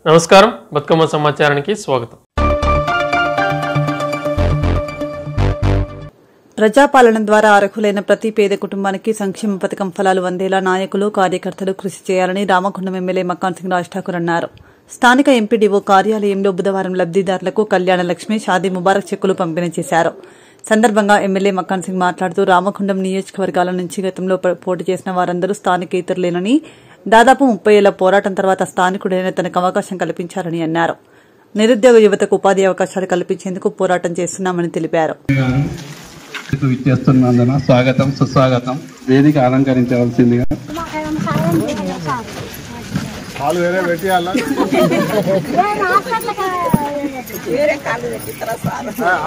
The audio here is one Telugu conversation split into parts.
నమస్కారం, బతుకమ్మ సమాచారానికి స్వాగతం. ప్రజాపాలన ద్వారా అర్హులైన ప్రతి పేద కుటుంబానికి సంక్షేమ పథకం ఫలాలు అందేలా నాయకులు, కార్యకర్తలు కృషి చేయాలని రామగుండం ఎమ్మెల్యే మక్కాన్ సింగ్ రాజ్ ఠాకూర్ అన్నారు. స్థానిక ఎంపీడీఓ కార్యాలయంలో బుధవారం లబ్దిదారులకు కళ్యాణ లక్ష్మి, షాదీ ముబారక్ చెక్కులు పంపిణీ చేశారు. సందర్భంగా ఎమ్మెల్యే మక్కాన్ సింగ్ మాట్లాడుతూ రామగుండం నియోజకవర్గాల నుంచి గతంలో పోటీ చేసిన వారందరూ స్థానికేతరులేనని, దాదాపు 30 ఏళ్ల పోరాటం తర్వాత స్థానికుడైన తనకు అవకాశం కల్పించారని అన్నారు. నిరుద్యోగ యువతకు ఉపాధి అవకాశాలు కల్పించేందుకు పోరాటం చేస్తున్నామని తెలిపారు. స్వాగతం, సుస్వాగతం. వేదిక అలంకరించవలసిందిగా.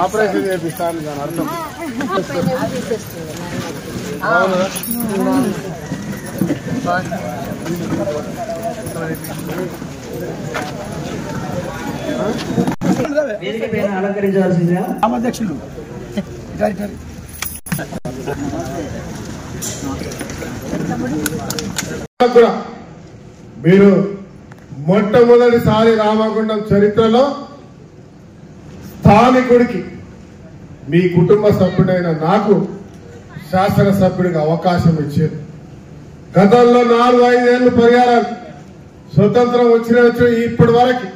ఆపరేషన్ చేపిస్తాను అర్థం. అలంకరించవలసిందిగా అధ్యక్షులు మీరు మొట్టమొదటిసారి రామగుండం చరిత్రలో స్థానికుడికి మీ కుటుంబ సభ్యుడైన నాకు శాసనసభ్యుడికి అవకాశం ఇచ్చారు. గతంలో 4-5 ఏళ్లు పర్యాలు స్వతంత్రం వచ్చిన ఇప్పటి వరకు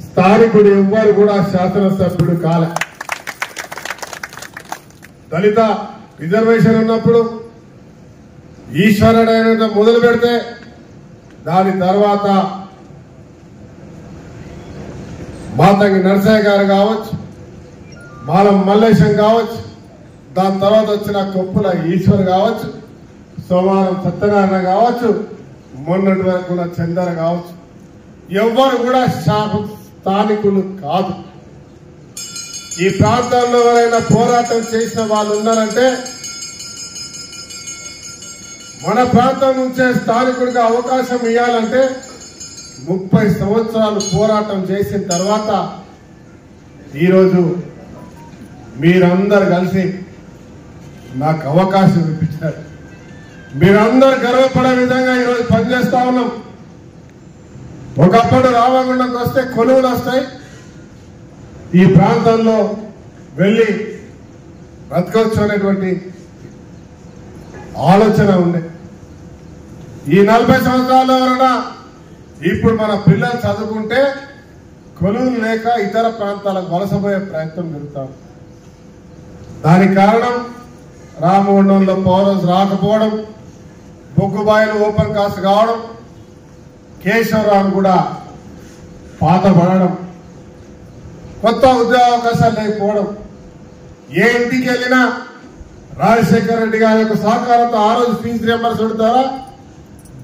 స్థానికుడు ఎవ్వరు కూడా శాసనసభ్యుడు కాలే. దళిత రిజర్వేషన్ ఉన్నప్పుడు ఈశ్వరుడైన మొదలు పెడితే దాని తర్వాత మాతంగి నరసయ్య గారు కావచ్చు, బాలం మల్లేశం కావచ్చు, దాని తర్వాత వచ్చిన కొప్పుల ఈశ్వర్ కావచ్చు, సోమవారం సత్యనారాయణ కావచ్చు, మొన్నటి వరకు ఉన్న చందర కావచ్చు, ఎవ్వరు కూడా స్థానికులు కాదు. ఈ ప్రాంతాల్లో ఎవరైనా పోరాటం చేసిన వాళ్ళు ఉన్నారంటే మన ప్రాంతం నుంచే స్థానికుడిగా అవకాశం ఇవ్వాలంటే 30 సంవత్సరాలు పోరాటం చేసిన తర్వాత ఈరోజు మీరందరు కలిసి నాకు అవకాశం ఇప్పించారు. మీరందరూ గర్వపడే విధంగా ఈరోజు పనిచేస్తా ఉన్నాం. ఒకప్పుడు రామగుండంకి వస్తే కొలువులు వస్తాయి, ఈ ప్రాంతంలో వెళ్ళి బ్రతకొచ్చు అనేటువంటి ఆలోచన ఉండే. ఈ 40 సంవత్సరాల్లో ఎవరైనా ఇప్పుడు మన పిల్లలు చదువుకుంటే కొలువులు లేక ఇతర ప్రాంతాలకు వలసపోయే ప్రయత్నం జరుగుతాం. దానికి కారణం రామగుండంలో పౌరస్ రాకపోవడం, బొగ్గుబాయిలు ఓపెన్ కాస్ట్ కావడం, కేశవరావు కూడా పాత పడడం, కొత్త ఉద్యోగ అవకాశాలు లేకపోవడం. ఏ ఇంటికి వెళ్ళినా రాజశేఖర రెడ్డి గారి యొక్క సహకారంతో ఆ రోజు ఫీజు రియంబర్స్మెంట్ ద్వారా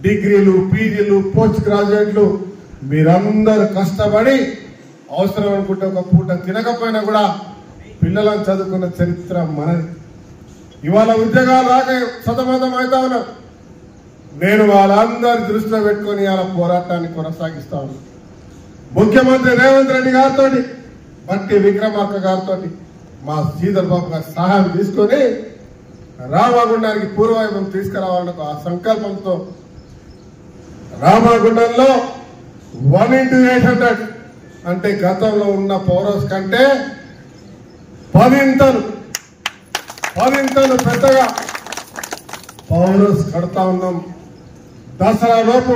డిగ్రీలు, పీజీలు, పోస్ట్ గ్రాడ్యుయేట్లు మీరందరూ కష్టపడి అవసరం అనుకుంటే ఒక పూట తినకపోయినా కూడా పిల్లలను చదువుకున్న చరిత్ర మనది. ఇవాళ ఉద్యోగాలు రాక సతమతం అవుతా ఉన్నారు. నేను వాళ్ళందరి దృష్టిలో పెట్టుకుని ఇవాళ పోరాటాన్ని కొనసాగిస్తా ఉన్నాను. ముఖ్యమంత్రి రేవంత్ రెడ్డి గారితో, బట్టి విక్రమార్క గారితో, మా శ్రీధర్ బాబు గారి సహాయం తీసుకొని రామగుండానికి పూర్వవైభవం తీసుకురావాలన్న ఆ సంకల్పంతో రామగుండంలో 1:800 అంటే గతంలో ఉన్న పౌరస్ కంటే 10 ఇంతలు పెద్దగా పౌరస్ కడతా ఉన్నాం. దసరా లోపు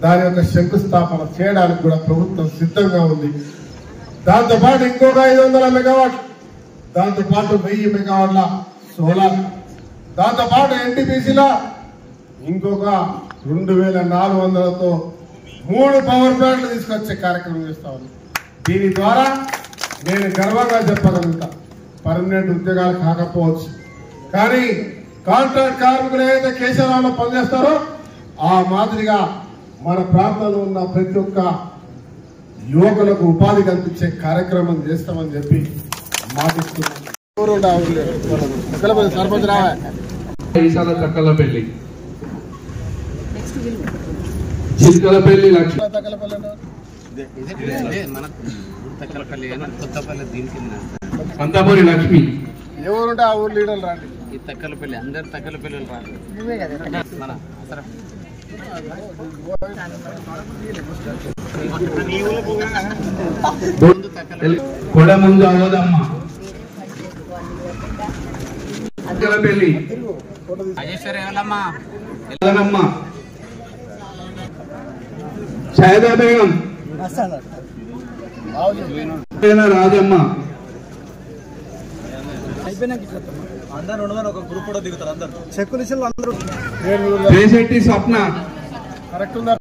దాని యొక్క శంకుస్థాపన చేయడానికి కూడా ప్రభుత్వం సిద్ధంగా ఉంది. దాంతోపాటు ఇంకొక 500 మెగావాట్, దాంతోపాటు 1000 మెగావాట్ల సోలార్, దాంతోపాటు ఎన్టీపీసీలో ఇంకొక 2400తో 3 పవర్ ప్లాంట్లు తీసుకొచ్చే కార్యక్రమం చేస్తా ఉంది. దీని ద్వారా నేను గర్వంగా చెప్పగలుగుతా, పర్మనెంట్ ఉద్యోగాలు కాకపోవచ్చు కానీ కాంట్రాక్ట్ కార్మికులు ఏదైతే కేశవరావులో పనిచేస్తారో ఆ మాదిరిగా మన ప్రాంతంలో ఉన్న ప్రతి ఒక్క యువకులకు ఉపాధి కల్పించే కార్యక్రమం చేస్తామని చెప్పి మాటిస్తున్నాం. సర్పంచ్ తక్కలపల్లి, చిక్కలపల్లి లక్ష్మి, అంతపూరి లక్ష్మి. ఎవరుంటే ఆ ఊరు లీడర్లు రండి. ఈ తక్కలపల్లి అందరు తక్కలపల్లి రాదు. కొడముందు అవదమ్మ పెళ్లి షాయదా బేగం రాజమ్మ రేశెట్టి స్వప్న కరెక్ట్ ఉందా?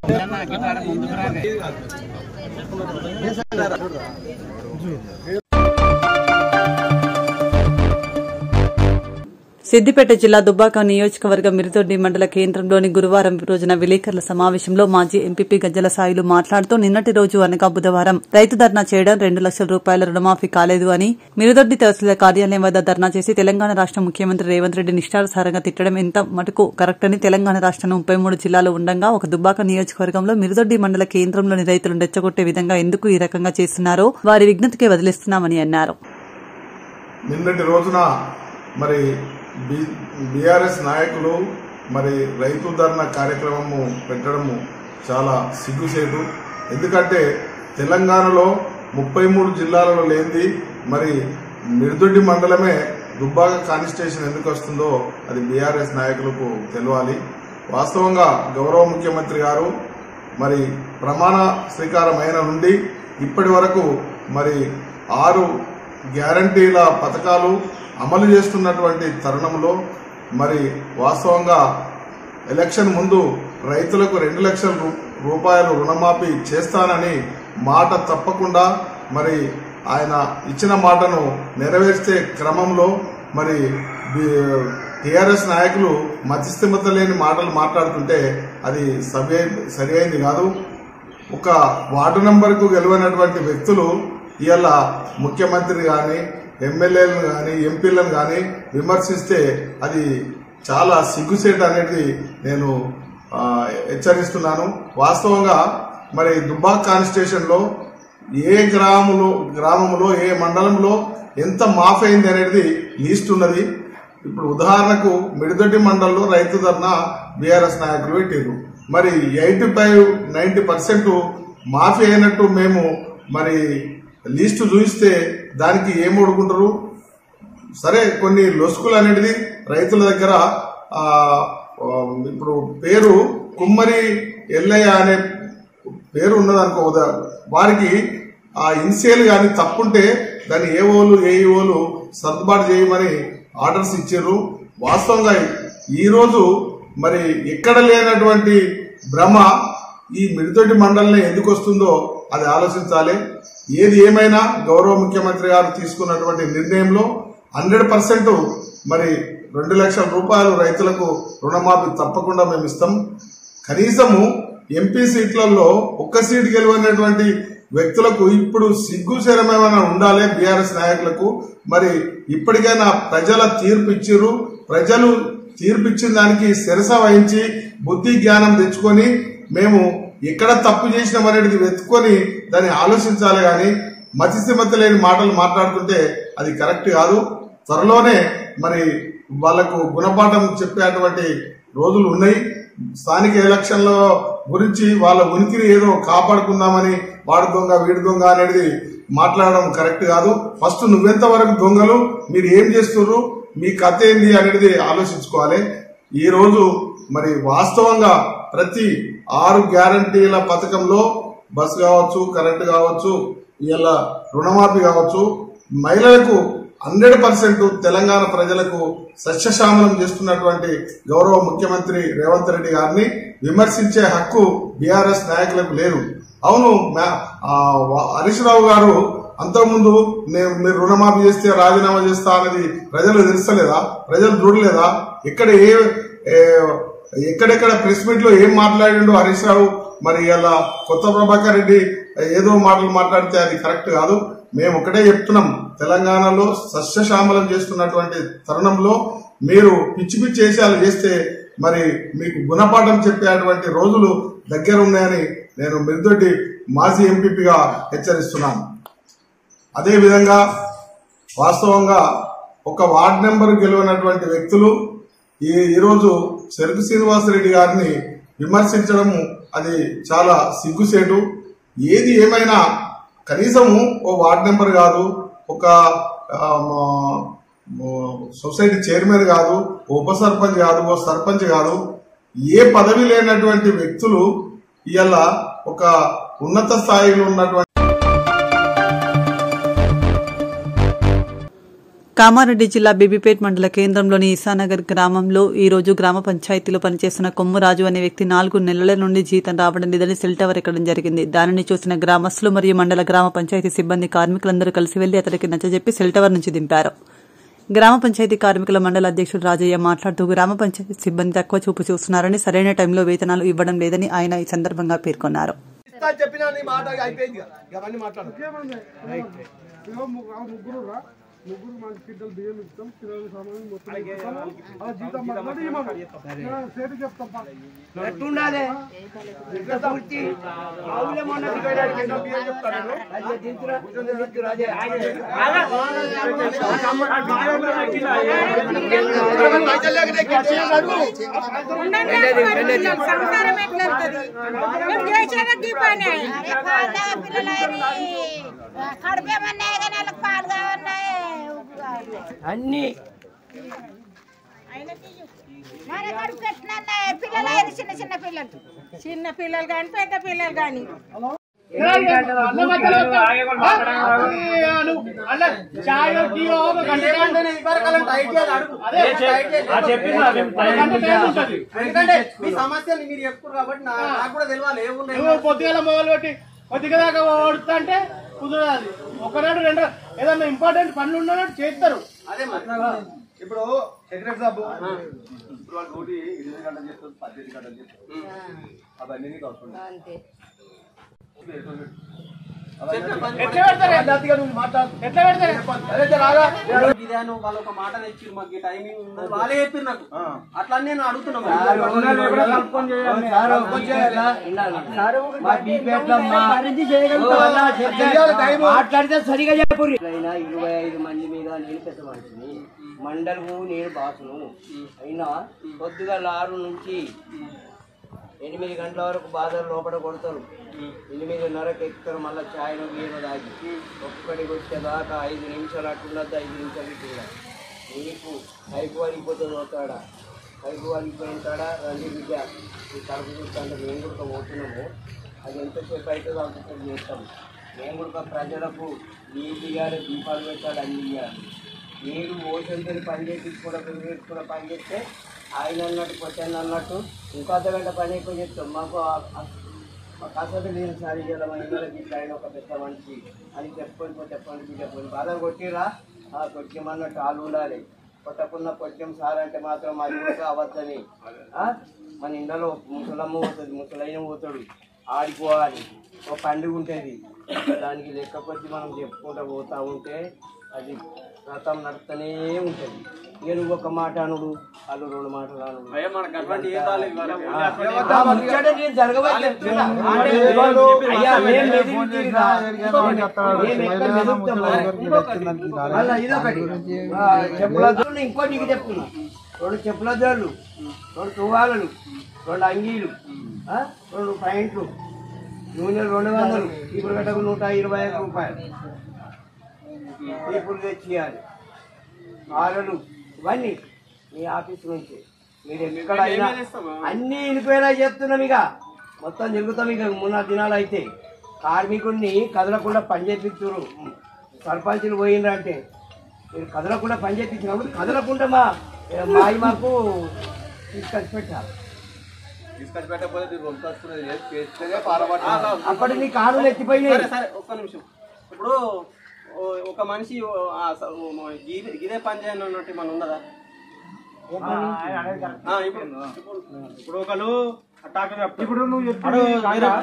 సిద్దిపేట జిల్లా దుబ్బాక నియోజకవర్గం మిరుదొడ్డి మండల కేంద్రంలోని గురువారం రోజున విలేకరుల సమావేశంలో మాజీ ఎంపీపీ గజ్జల సాయిలు మాట్లాడుతూ నిన్నటి రోజు అనగా బుధవారం రైతు ధర్నా చేయడం 2 లక్షల రూపాయల రుణమాఫీ కాలేదు అని, మిరుదొడ్డి తహసీల్దార్ కార్యాలయం వద్ద ధర్నా చేసి తెలంగాణ రాష్ట ముఖ్యమంత్రి రేవంత్ రెడ్డి నిష్ఠానుసారంగా తిట్టడం ఎంత మటుకు కరెక్ట్ అని, తెలంగాణ రాష్ట్రం 33 జిల్లాలు ఉండగా ఒక దుబ్బాక నియోజకవర్గంలో మిరుదొడ్డి మండల కేంద్రంలోని రైతులను రెచ్చగొట్టే విధంగా ఎందుకు ఈ రకంగా చేస్తున్నారో వారి విజ్ఞతకే వదిలిస్తున్నామని అన్నారు. నిన్నటి రోజున మరి బీఆర్ఎస్ నాయకులు మరి రైతు ధర్నా కార్యక్రమము పెట్టడము చాలా సిగ్గుసేటు. ఎందుకంటే తెలంగాణలో 33 జిల్లాలలో లేనిది మరి మిరుదొడ్డి మండలమే దుబ్బాక కాన్స్టిట్యూషన్ ఎందుకు వస్తుందో అది బీఆర్ఎస్ నాయకులకు తెలవాలి. వాస్తవంగా గౌరవ ముఖ్యమంత్రి గారు మరి ప్రమాణ స్వీకారం అయిన నుండి ఇప్పటి వరకు మరి 6 గ్యారంటీల పథకాలు అమలు చేస్తున్నటువంటి తరుణంలో మరి వాస్తవంగా ఎలక్షన్ ముందు రైతులకు 2 లక్షల రూపాయలు రుణమాఫీ చేస్తానని మాట తప్పకుండా మరి ఆయన ఇచ్చిన మాటను నెరవేర్చే క్రమంలో మరి టీఆర్ఎస్ నాయకులు మతిస్థిమత లేని మాటలు మాట్లాడుతుంటే అది సరి అయింది కాదు. ఒక వార్డు నంబర్కు గెలవనటువంటి వ్యక్తులు ఇవాళ ముఖ్యమంత్రి కానీ ఎమ్మెల్యేలను కానీ ఎంపీలను కానీ విమర్శిస్తే అది చాలా సిగ్గుసేటు అనేది నేను హెచ్చరిస్తున్నాను. వాస్తవంగా మరి దుబ్బాక కాన్స్టిట్యూషన్లో ఏ గ్రామంలో ఏ మండలంలో ఎంత మాఫ్ అయింది అనేది లిస్ట్ ఉన్నది. ఇప్పుడు ఉదాహరణకు మిరుదొడ్డి మండలంలో రైతు ధర్నా బీఆర్ఎస్ నాయకులు పెట్టారు. మరి 85-90% మాఫీ అయినట్టు మేము మరి లిస్టు చూస్తే దానికి ఏం ఓడుకుంటారు? సరే, కొన్ని లొసుకులు అనేది రైతుల దగ్గర ఇప్పుడు పేరు కుమ్మరి ఎల్లయ్య అనే పేరు ఉన్నదనుకో, వారికి ఆ ఇన్సియల్ కానీ తప్పుంటే దాన్ని ఏఈఓలు సర్దుబాటు చేయమని ఆర్డర్స్ ఇచ్చారు. వాస్తవంగా ఈరోజు మరి ఎక్కడ లేనటువంటి భ్రమ ఈ మిరుదొడ్డి మండలంలో ఎందుకు వస్తుందో అది ఆలోచించాలి. ఏది ఏమైనా గౌరవ ముఖ్యమంత్రి గారు తీసుకున్నటువంటి నిర్ణయంలో 100% మరి 2 లక్షల రూపాయలు రైతులకు రుణమాఫీ తప్పకుండా మేము ఇస్తాం. కనీసము ఎంపీ సీట్లలో 1 సీటు గెలవనటువంటి వ్యక్తులకు ఇప్పుడు సిగ్గుశరమేమైనా ఉండాలి బీఆర్ఎస్ నాయకులకు. మరి ఇప్పటికైనా ప్రజల తీర్పు ఇచ్చిర్రు, ప్రజలు తీర్పు ఇచ్చిన దానికి శిరస వహించి బుద్ధి జ్ఞానం తెచ్చుకొని మేము ఎక్కడ తప్పు చేసినామనేది వెతుక్కొని దాన్ని ఆలోచించాలి. కానీ మతిస్థిమత లేని మాటలు మాట్లాడుతుంటే అది కరెక్ట్ కాదు. త్వరలోనే మరి వాళ్లకు గుణపాఠం చెప్పేటువంటి రోజులు ఉన్నాయి. స్థానిక ఎలక్షన్ల గురించి వాళ్ళ ఉనికిని ఏదో కాపాడుకుందామని వాడు దొంగ వీడి దొంగ అనేది మాట్లాడడం కరెక్ట్ కాదు. ఫస్ట్ నువ్వెంత వరకు దొంగలు, మీరు ఏం చేస్తున్నారు, మీ కథ ఏంది అనేది ఆలోచించుకోవాలి. ఈ రోజు మరి వాస్తవంగా ప్రతి 6 గ్యారంటీల పథకంలో బస్ కావచ్చు, కరెంటు కావచ్చు, ఇలా రుణమాఫీ కావచ్చు, మహిళలకు 100% తెలంగాణ ప్రజలకు సస్యశ్యామలం చేస్తున్నటువంటి గౌరవ ముఖ్యమంత్రి రేవంత్ రెడ్డి గారిని విమర్శించే హక్కు బీఆర్ఎస్ నాయకులకు లేదు. అవును, హరీష్ రావు గారు అంతకుముందు మీరు రుణమాఫీ చేస్తే రాజీనామా చేస్తా అనేది ప్రజలు తెలుస్తలేదా? ప్రజలు చూడలేదా? ఎక్కడెక్కడ ప్రెస్ మీట్ లో ఏం మాట్లాడిండో హరీష్ రావు. మరి ఇలా కొత్త ప్రభాకర్ రెడ్డి ఏదో మాటలు మాట్లాడితే అది కరెక్ట్ కాదు. మేము ఒకటే చెప్తున్నాం, తెలంగాణలో సస్యశ్యామలం చేస్తున్నటువంటి తరుణంలో మీరు పిచ్చి పిచ్చి వేషాలు చేస్తే మరి మీకు గుణపాఠం చెప్పేటువంటి రోజులు దగ్గర ఉన్నాయని నేను మిరుదొడ్డి మాజీ ఎంపీపీగా హెచ్చరిస్తున్నాను. అదేవిధంగా వాస్తవంగా ఒక వార్డు నెంబర్ గెలవనటువంటి వ్యక్తులు ఈరోజు చెరుకు శ్రీనివాసరెడ్డి గారిని విమర్శించడము అది చాలా సిగ్గుసేటు. ఏది ఏమైనా కనీసము ఓ వార్డ్ మెంబర్ కాదు, ఒక సొసైటీ చైర్మన్ కాదు, ఉప సర్పంచ్ కాదు, ఓ సర్పంచ్ కాదు, ఏ పదవి లేనటువంటి వ్యక్తులు ఇవాళ ఒక ఉన్నత స్థాయిలో ఉన్నటువంటి. కామారెడ్డి జిల్లా బీబీపేట్ మండల కేంద్రంలోని ఈసానగర్ గ్రామంలో ఈ రోజు గ్రామ పంచాయతీలో పనిచేస్తున్న కొమ్మురాజు అనే వ్యక్తి 4 నెలల నుండి జీతం రావడం లేదని సెల్ టవర్ ఎక్కడం జరిగింది. దానిని చూసిన గ్రామస్తులు మరియు మండల గ్రామ పంచాయతీ సిబ్బంది కార్మికులందరూ కలిసి వెళ్లి అతడికి నచ్చజెప్పి సెల్ టవర్ నుంచి దింపారు. గ్రామ పంచాయతీ కార్మికుల మండల అధ్యక్షుడు రాజయ్య మాట్లాడుతూ గ్రామ పంచాయతీ సిబ్బంది తక్కువ చూపు చూస్తున్నారని, సరైన టైంలో వేతనాలు ఇవ్వడం లేదని ఆయన ఈ సందర్భంగా పేర్కొన్నారు. ముగ్గురు మన కింటలు బియ్యం ఇస్తాం, పిల్లలు సామాన్ మొత్తం జీతం సేటు చెప్తాం. అన్ని చిన్న పిల్లలు కానీ పెద్ద పిల్లలు కానీ మీ సమస్యలు మీరు చెప్పుకోరు కాబట్టి నాకు కూడా తెలియాలి. పొద్దుగల మొదలు పెట్టి కొద్దిగా దాకా ఓడుతా అంటే కుదరాలి. ఒకనాడు రెండు ఏదన్నా ఇంపార్టెంట్ పనులు ఉన్నట్టు చేస్తారు. అదే ఇప్పుడు సెక్రటరీ సాబ్ ఇప్పుడు వాళ్ళ డ్యూటీ 8 గంటలు చేస్తారు, 18 గంటలు చేస్తారు. అవన్నీ నీకు అవసరం వాళ్ళు ఒక మాట తెచ్చారు, మాకు టైమింగ్ వాళ్ళే చెప్పారు నాకు. అట్లా నేను అడుగుతున్నాను. మాట్లాడితే సరిగా చెప్పు. 25 మంది మీద నేను పెద్ద మనిషిని, మండలకు నేను బాసును అయినా పొద్దుగా 6 నుంచి 8 గంటల వరకు బాధలు లోపల కొడతారు. 8:30కి ఎక్కుతారు. మళ్ళీ ఛాయను గీయను దాగి ఒక్కడికి వచ్చేదాకా 5 నిమిషాలు అట్టుండద్దు, 5 నిమిషాలు ఇట్లా నీకు పైపు వలిగిపోతుంది. పోతాడా పైపు వలిగిపోయింటాడా రండి బిడ్డ ఈ కడుపు చూస్తుంటే మేము కూడా పోతున్నాము. అది ఎంతసేపు అయితే అంత చేస్తాము. మేము కూడా ప్రజలకు నీటిగా దీపాలు పెట్టాలి, అన్ని ఇవ్వాలి. మీరు ఓషన్తో పని చేయించుకోవడం పని చేస్తే ఆయన అన్నట్టు క్వశ్చన్ అన్నట్టు ఇంకో అర్ధగంట పని ఎక్కువ చెప్తాం. మాకు కాకపోతే నేను సారీ చేయాలి ఇట్లా ఆయన ఒక పెద్ద మనిషి అని చెప్పండి బాధ కొట్టిరా కొట్టమన్నట్టు వాళ్ళు ఉండాలి. కొట్టకుండా కొట్టం సార్ అంటే మాత్రం అది కూడా అవద్దని. మన ఇంట్లో ముసలమ్మ పోతుంది, ముసలైన పోతాడు, ఆడిపోవాలి. ఒక పండుగ ఉంటుంది, దానికి లెక్క కొద్ది మనం చెప్పుకుంటూ పోతూ ఉంటే అది రథం నడుస్తూనే ఉంటుంది. ఇక నువ్వు ఒక మాట అనుడు, వాళ్ళు 2 మాటలు అనుడు. ఇంకో నీకు చెప్తున్నా, 2 చెప్పుల జోళ్ళు, 2 తువ్వాలలు, 2 అంగీలు, 2 ప్యాంట్లు, నూనె 200, ఇప్పుడు గట్టకు 125 రూపాయలు ఇప్పుడు తెచ్చియాలి. ఆరలు ఇవన్నీ మీ ఆఫీస్ నుంచి మీరు ఎక్కడైనా అన్ని ఇనిపోయినా చెప్తున్నాం. ఇక మొత్తం జరుగుతాం. ఇక 3-4 దినాలు అయితే కార్మికుడిని కదలకుండా పని చేపించారు. సర్పంచులు పోయిండ్రంటే మీరు కదలకుండా పని చేపించినప్పుడు కదలకుండా మాకు తీసుకొచ్చి పెట్టాలి. అప్పటి నీ కారులు ఎత్తిపోయినాయి. ఒక్క నిమిషం. ఇప్పుడు ఒక మనిషి ఇదే పని చేయాలి అన్నట్టు మనం ఉన్నదా? ఇప్పుడు ఒకళ్ళు ఇప్పుడు నువ్వు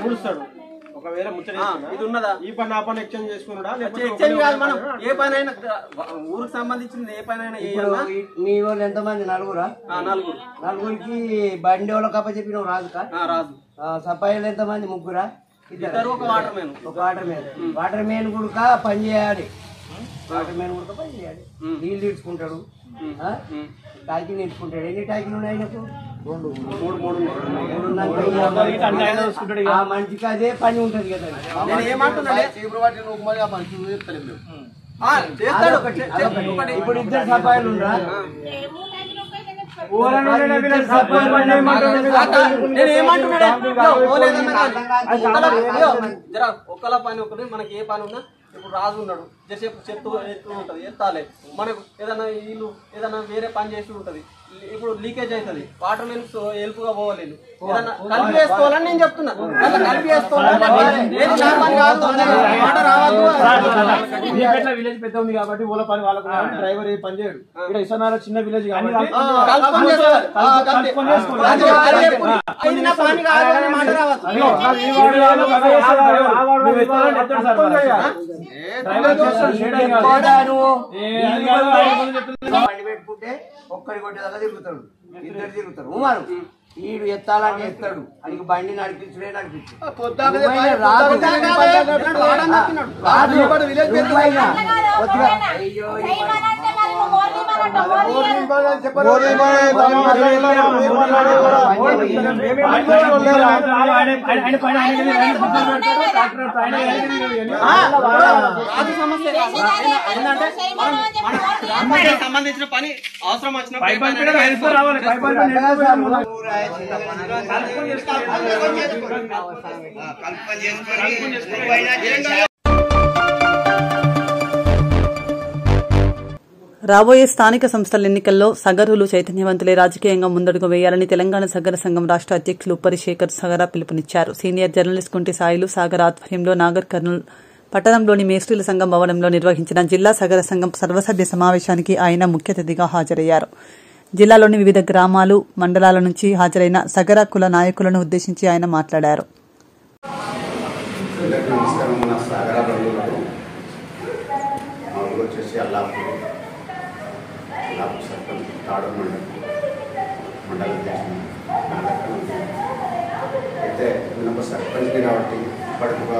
పూడుస్తాడు, ఒకవేళ ముచ్చట ఇది ఉన్నదా? ఈ పని ఆ పని ఎక్స్చేంజ్ చేసుకున్నాడా? ఎక్స్చేంజ్ కాదు, మనం ఏ పని అయినా ఊరికి సంబంధించింది ఏ పని అయినా. మీ వాళ్ళు ఎంతమంది? 4 నలుగురికి బండి వాళ్ళకి అప్ప చెప్పిన రాదుకా? రాదు. సఫాయిలు ఎంతమంది? 3. ఒక వాటర్ మ్యాన్. వాటర్ మ్యాన్ కూడా పని చేయాలి. నీళ్ళు తీర్చుకుంటాడు, ట్యాంకీ నిలుచుకుంటాడు. ఎన్ని ట్యాంకీలు ఉన్నాయి ఆయనకు? ఆ మనిషికి అదే పని ఉంటది కదా. నేను ఏమంటున్నాను, ఇప్పుడు ఇద్దరు సఫాయిలు ఉండరా? ఒక్కల పని ఒకటి మనకి ఏ పని ఉన్నా ఇప్పుడు రాజు ఉన్నాడు జసేపు చెట్టు ఎత్తు ఉంటది ఎత్తాలి, మనకు ఏదైనా ఇల్లు ఏదైనా వేరే పని చేసి ఉంటది, ఇప్పుడు లీకేజ్ అవుతుంది, వాటర్ మెయిన్స్ హెల్ప్ గా పోవాలేదు, ఏదన్నా కలిపి వేసుకోవాలని నేను చెప్తున్నా. కలిపి విలేజ్ పెద్ద ఉంది కాబట్టి ఊళ్ళ పని వాళ్ళకు డ్రైవర్ ఏ పని చేయడు. ఇక్కడ ఇసనాల చిన్న విలేజ్ కాబట్టి బండి పెట్టుకుంటే ఒక్కడి కొట్టేదాకా తిరుగుతాడు, ఇద్దరు తిరుగుతారు. ఉమారు వీడు ఎత్తాలని ఎత్తాడు, అది బండి నడిపించుడే నడిపించు. సంబంధించిన పని అవసరం వచ్చిన రాబోయే స్థానిక సంస్థల ఎన్నికల్లో సగరులు చైతన్యవంతులే రాజకీయంగా ముందడుగు వేయాలని తెలంగాణ సగర సంఘం రాష్ట్ర అధ్యక్షులు ఉప్పరి శేఖర్ సగర పిలుపునిచ్చారు. సీనియర్ జర్నలిస్ట్ కుంటి సాయిలు సాగర్ ఆధ్వర్యంలో నాగర్ కర్నూల్ పట్టణంలోని మేస్త్రీల సంఘం భవనంలో నిర్వహించిన జిల్లా సగర సంఘం సర్వసభ్య సమావేశానికి ఆయన ముఖ్య అతిథిగా హాజరయ్యారు. జిల్లాలోని వివిధ గ్రామాలు మండలాల నుంచి హాజరైన సగర కుల నాయకులను ఉద్దేశించి ఆయన మాట్లాడారు. అయితే నేను సర్పంచ్ని కాబట్టి ఇప్పటికి ఒక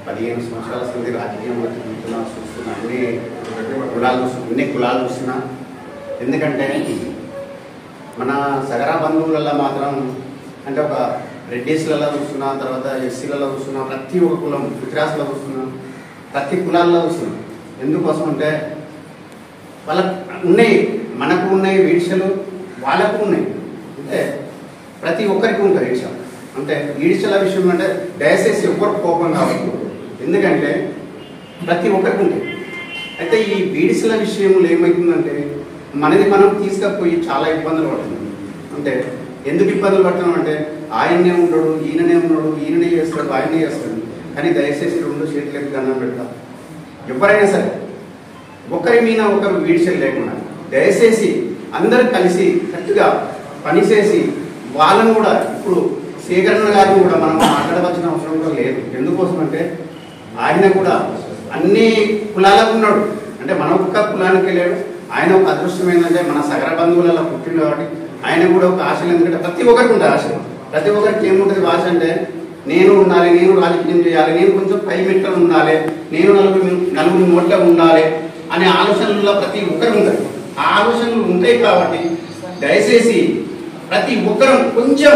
15 సంవత్సరాల సంది రాజకీయంలో తిరుగుతున్నా, చూస్తున్నా, అన్ని కులాలు చూస్తున్నా. ఎందుకంటే మన సగరా బంధువులలో మాత్రం అంటే ఒక రెడ్డీస్లలో చూస్తున్నా, తర్వాత ఎస్సీలలో చూస్తున్నా, ప్రతి ఒక్క కులం గుజరాత్లో చూస్తున్నా, ప్రతి కులాల్లో చూస్తున్నాం. ఎందుకోసం అంటే వాళ్ళకు ఉన్నాయి, మనకు ఉన్నాయి ఈడ్చలు, వాళ్ళకు ఉన్నాయి. అంటే ప్రతి ఒక్కరికి ఉంటుంది ఈడ్చ. అంటే ఈడ్చల విషయం అంటే దయచేసి ఎవరు కోపం కావచ్చు, ఎందుకంటే ప్రతి ఒక్కరికి ఉంటాయి. అయితే ఈ ఈడ్చల విషయంలో ఏమవుతుందంటే మనది మనం తీసుకపోయి చాలా ఇబ్బందులు పడుతుంది. అంటే ఎందుకు ఇబ్బందులు పడుతున్నాం అంటే ఆయన్నే ఉండడు, ఈయననే ఉన్నాడు, ఈయననే చేస్తాడు, ఆయనే చేస్తాడు. కానీ దయచేసి 2 చేతులకు దండం పెడతాం. ఎవరైనా సరే ఒకరి మీద ఒకరు వీడ్చలు లేకుండా దయచేసి అందరూ కలిసి కరెక్ట్గా పనిచేసి వాళ్ళని కూడా ఇప్పుడు సేకరణ గారిని కూడా మనం మాట్లాడవలసిన అవసరం కూడా లేదు. ఎందుకోసం అంటే ఆయన కూడా అన్ని కులాలకు ఉన్నాడు. అంటే మన ఒక్క కులానికి వెళ్ళాడు. ఆయన ఒక అదృష్టం ఏంటంటే మన సగర బంధువులలో పుట్టింది కాబట్టి ఆయన కూడా ఒక ఆశలు. ఎందుకంటే ప్రతి ఒక్కరికి ఉంటుంది ఆశ. ప్రతి ఒక్కరికి ఏముంటుంది ఆశ అంటే నేను ఉండాలి, నేను రాజకీయం చేయాలి, నేను కొంచెం పై మెట్టలు ఉండాలి, నేను నలుగురు నోట్ల ఉండాలి అనే ఆలోచనల్లో ప్రతి ఒక్కరికి ఉంటుంది. ఆ ఆలోచనలు ఉంటాయి కాబట్టి దయచేసి ప్రతి ఒక్కరు కొంచెం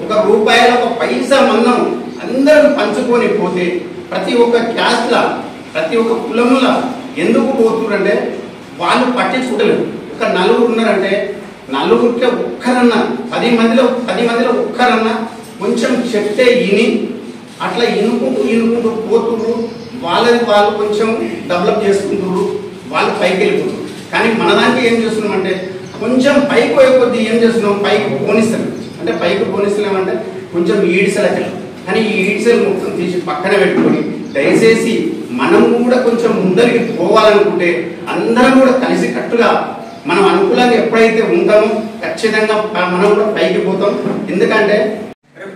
ఒక రూపాయల ఒక పైసా మందం అందరూ పంచుకొని పోతే ప్రతి ఒక్క క్యాస్ట్ల ప్రతి ఒక్క కులముల ఎందుకు పోతున్నారంటే వాళ్ళు పట్టించుకుంటలేరు. ఒక 4 ఉన్నారంటే 4 ఒక్కరన్నా 10 మందిలో ఒక్కరన్నా కొంచెం చెప్తే ఇని అట్లా ఇనుకుంటూ పోతున్నారు. వాళ్ళది వాళ్ళు కొంచెం డెవలప్ చేసుకుంటున్నారు, వాళ్ళు పైకి వెళ్ళిపోతున్నారు. కానీ మన దానికి ఏం చేస్తున్నామంటే కొంచెం పైకి పోయే కొద్దీ ఏం చేస్తున్నాం, పైకి పోనిస్తాం. అంటే పైకి పోనిస్తలేమంటే కొంచెం ఈడిసలకి. కానీ ఈ ఈడిసలు మొత్తం తీసి పక్కన పెట్టుకొని దయచేసి మనం కూడా కొంచెం ముందరికి పోవాలనుకుంటే అందరం కూడా కలిసి కట్టుగా మనం అనుకూలంగా ఎప్పుడైతే ఉంటామో ఖచ్చితంగా మనం కూడా పైకి పోతాం. ఎందుకంటే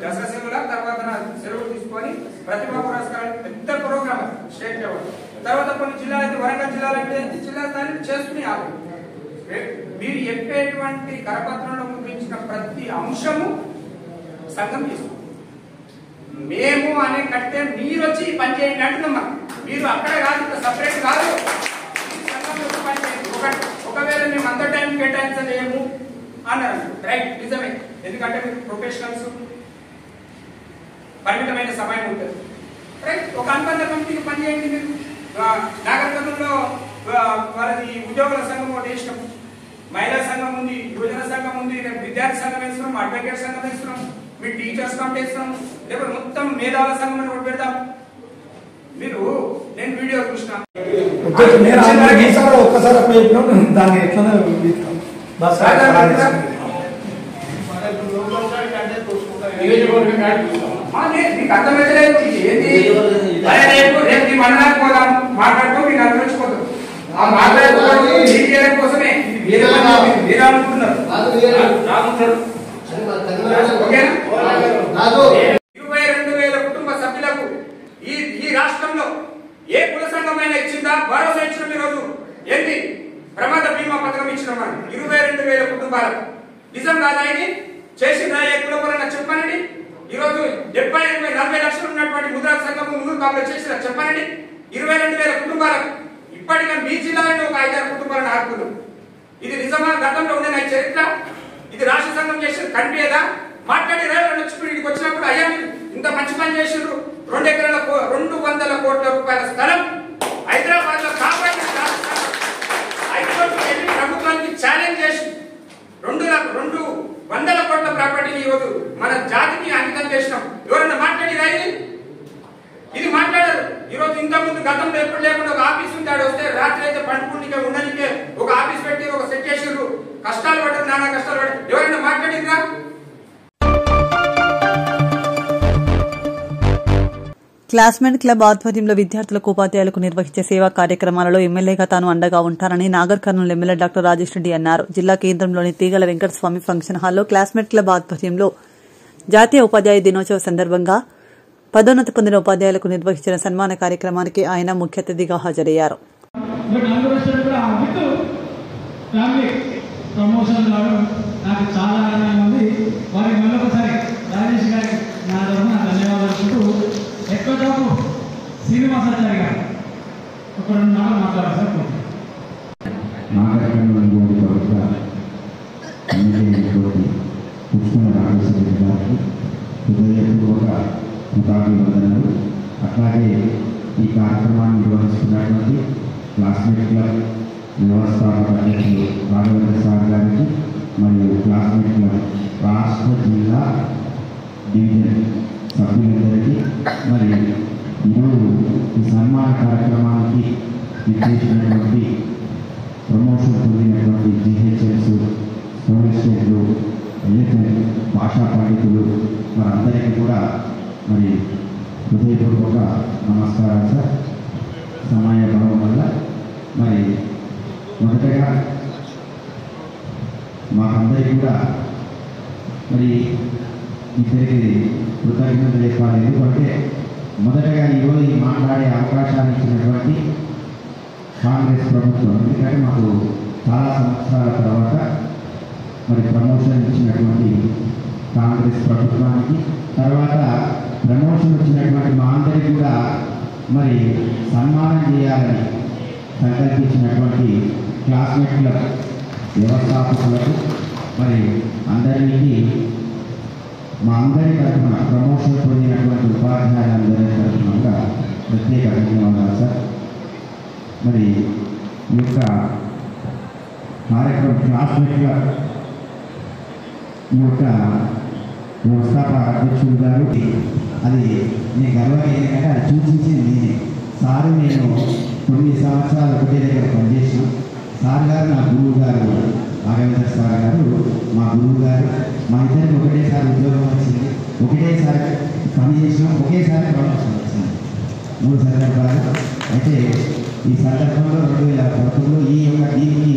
దసరా సెలవుల తర్వాత సెలవు తీసుకొని ప్రతిభా పురస్కారానికి పెద్ద ప్రోగ్రామ్ స్టేట్ లెవెల్, తర్వాత కొన్ని జిల్లాలు అయితే వరంగల్ జిల్లాలో జిల్లా స్థాయిలో చేసుకుని మీరు చెప్పేటువంటి కరపత్రంలో ముద్రించిన ప్రతి అంశము సంఘం తీసుకుంటాం. మేము అనే కట్టే మీరు వచ్చి పని చేయండి అంటున్నాం. మీరు అక్కడ కాదు, సపరేట్ కాదు, సంఘం వచ్చి పని చేయండి. ఒకవేళ మేము అంత టైం కేటాయించలేము, అన్నారు. రైట్, నిజమే. ఎందుకంటే మీరు ప్రొఫెషనల్స్, పరిమితమైన సమయం ఉంటుంది. రైట్, ఒక అనుబంధ కమిటీకి పనిచేయండి. మీరు నాగరికతంలో వారి ఉద్యోగుల సంఘం ఒకటి వేసినాం, మహిళా సంఘం ఉంది, యువజన సంఘం ఉంది, విద్యార్థి సంఘం వేస్తున్నాం, అడ్వకేట్ సంఘం వేస్తున్నాం, మీ టీచర్స్ కమిటీ వేస్తున్నాం, లేకపోతే మొత్తం మేధావుల సంఘం అని ఒకటి పెడతాం. మీరు నేను వీడియో చూసిన ఒక్కసారి దాన్ని ఎట్లా మీకు అర్థమైతలేదు. ఏంటి రేపు మీ మండలానికి పోదాం, మాట్లాడుతూ మీకు అర్థమించుకోదు. ఆ మాట్లాడుకోవడం కోసమే మీరు అనుకుంటున్నారు. 22,000 కుటుంబ సభ్యులకు ఈ రాష్ట్రంలో ఏ కుల సంఘమైనా ఇచ్చిందా? భరోసా ఇచ్చిన ఈరోజు ఏంటి ప్రమాద బీమా పథకం ఇచ్చిన 22,000 కుటుంబాలకు. నిజం కాదా ఇది? చేసిందా ఏ కులపరంగా చెప్పనండి. ఈరోజు 70-80-40 లక్షలు ఉన్నటువంటి ముద్రా సంఘం ముందు కాపులు చేసిన చెప్పనండి. 22,000 కుటుంబాలకు ఇప్పటికే మీ జిల్లాలో ఒక 5-6 కుటుంబాలను ఆర్పులు. ఇది నిజమా? గతంలో ఉండే చరిత్ర ఇది రాష్ట్ర సంఘం చేసిన కనిపించదా? మాట్లాడి రైలు వచ్చి వచ్చినప్పుడు అయ్యా ఇంత మంచి పని చేసిండ్రు, 2 ఎకరాల 200 కోట్ల రూపాయల స్థలం హైదరాబాద్ లో కాపాడి హైకోర్టు ప్రభుత్వానికి ఛాలెంజ్ చేసి 200 కోట్ల ప్రాపర్టీని ఈరోజు మన జాతికి అంకితం చేసినాం. ఎవరన్నా మాట్లాడి రైలు ఇది మాట్లాడారు. ఈరోజు ఇంతకుముందు గతంలో ఎప్పుడు లేకుండా ఒక ఆఫీస్ ఉంటాడు, వస్తే రాత్రి అయితే పండుకుంటే ఉండనికే ఒక ఆఫీస్ పెట్టి ఒక సెట్ చేసిర్రు. కష్టాలు పడ్డారు, నానా కష్టాలు పడ్డారు. ఎవరైనా మాట్లాడిందా? క్లాస్మేట్ క్లబ్ ఆధ్వర్యంలో విద్యార్థులకు ఉపాధ్యాయులకు నిర్వహించే సేవా కార్యక్రమాలలో ఎమ్మెల్యేగా తాను అండగా ఉంటానని నాగర్ కర్నూలు ఎమ్మెల్యే డాక్టర్ రాజేష్ రెడ్డి అన్నారు. జిల్లా కేంద్రంలోని తీగల వెంకటస్వామి ఫంక్షన్ హాల్లో క్లాస్మేట్ క్లబ్ ఆధ్వర్యంలో జాతీయ ఉపాధ్యాయ దినోత్సవ సందర్భంగా పదోన్నతి పొందిన ఉపాధ్యాయులకు నిర్వహించిన సన్మాన కార్యక్రమానికి ఆయన ముఖ్య అతిథిగా హాజరయ్యారు. నాకు చాలా ఆనందంగా ఉంది. వారికి మరొకసారి రాజేష్ గారికి నా తరఫున ధన్యవాదాలు. ఎక్కువ తప్పు శ్రీనివాసాచారి గారు ఒక 2 మాటలు మాట్లాడారు సార్. అట్లాగే ఈ కార్యక్రమాన్ని నిర్వహిస్తున్నటువంటి క్లాస్మేట్ క్లబ్ వ్యవస్థాపక అధ్యక్షులు రాఘవేంద్ర సార్ గారికి మరియు క్లాస్మేట్ క్లబ్ రాష్ట్ర జిల్లా డివిజన్ సభ్యులందరికీ మరి ఈరోజు ఈ సన్మాన కార్యక్రమానికి విచ్చేసినటువంటి ప్రమోషన్ పొందినటువంటి జిహెచ్ఎస్ స్టూడెంట్స్లు ఎల్ఎఫ్ఎన్ భాషా పండితులు మరందరికీ కూడా మరి హృదయపూర్వక నమస్కారాలు సార్. సమయ భావం వల్ల మరి మొదటగా మాకందరికీ కూడా మరి ఇద్దరికి కృతజ్ఞతలు చెప్పాలి. ఎందుకంటే మొదటగా ఈరోజు మాట్లాడే అవకాశాన్ని ఇచ్చినటువంటి కాంగ్రెస్ ప్రభుత్వం, ఎందుకంటే మాకు చాలా సంవత్సరాల తర్వాత మరి ప్రమోషన్ ఇచ్చినటువంటి కాంగ్రెస్ ప్రభుత్వానికి, తర్వాత ప్రమోషన్ వచ్చినటువంటి మా అందరికీ కూడా మరి సన్మానం చేయాలని సంకల్పించినటువంటి క్లాస్మేట్ క్లబ్ వ్యవస్థాపకులకు మరి అందరికీ మా అందరి తరఫున ప్రమోషన్ పొందినటువంటి ఉపాధ్యాయులందరి తరఫున ప్రత్యేక ధన్యవాదాలు సార్. మరి ఈ యొక్క కార్యక్రమం క్లాస్మేట్ క్లబ్ ఈ యొక్క వ్యవస్థాపక అధ్యక్షుడు గారు అది నేను గర్వంగా ఏంటంటే అది సూచించింది నేనే. సారు నేను 9 సంవత్సరాలు ఒకటే దగ్గర పనిచేసిన సార్ గారు నా గురువు గారు, రాఘవేంద్ర సార్ గారు మా గురువు గారు. మా ఇద్దరికి ఒకటేసారి ఉద్యోగం వచ్చింది, ఒకటేసారి పని చేసినాం, ఒకేసారి ప్రమోషన్ వచ్చింది 3 సందర్భాలు. అయితే ఈ సందర్భంలో 2011లో ఈ యొక్క దీనికి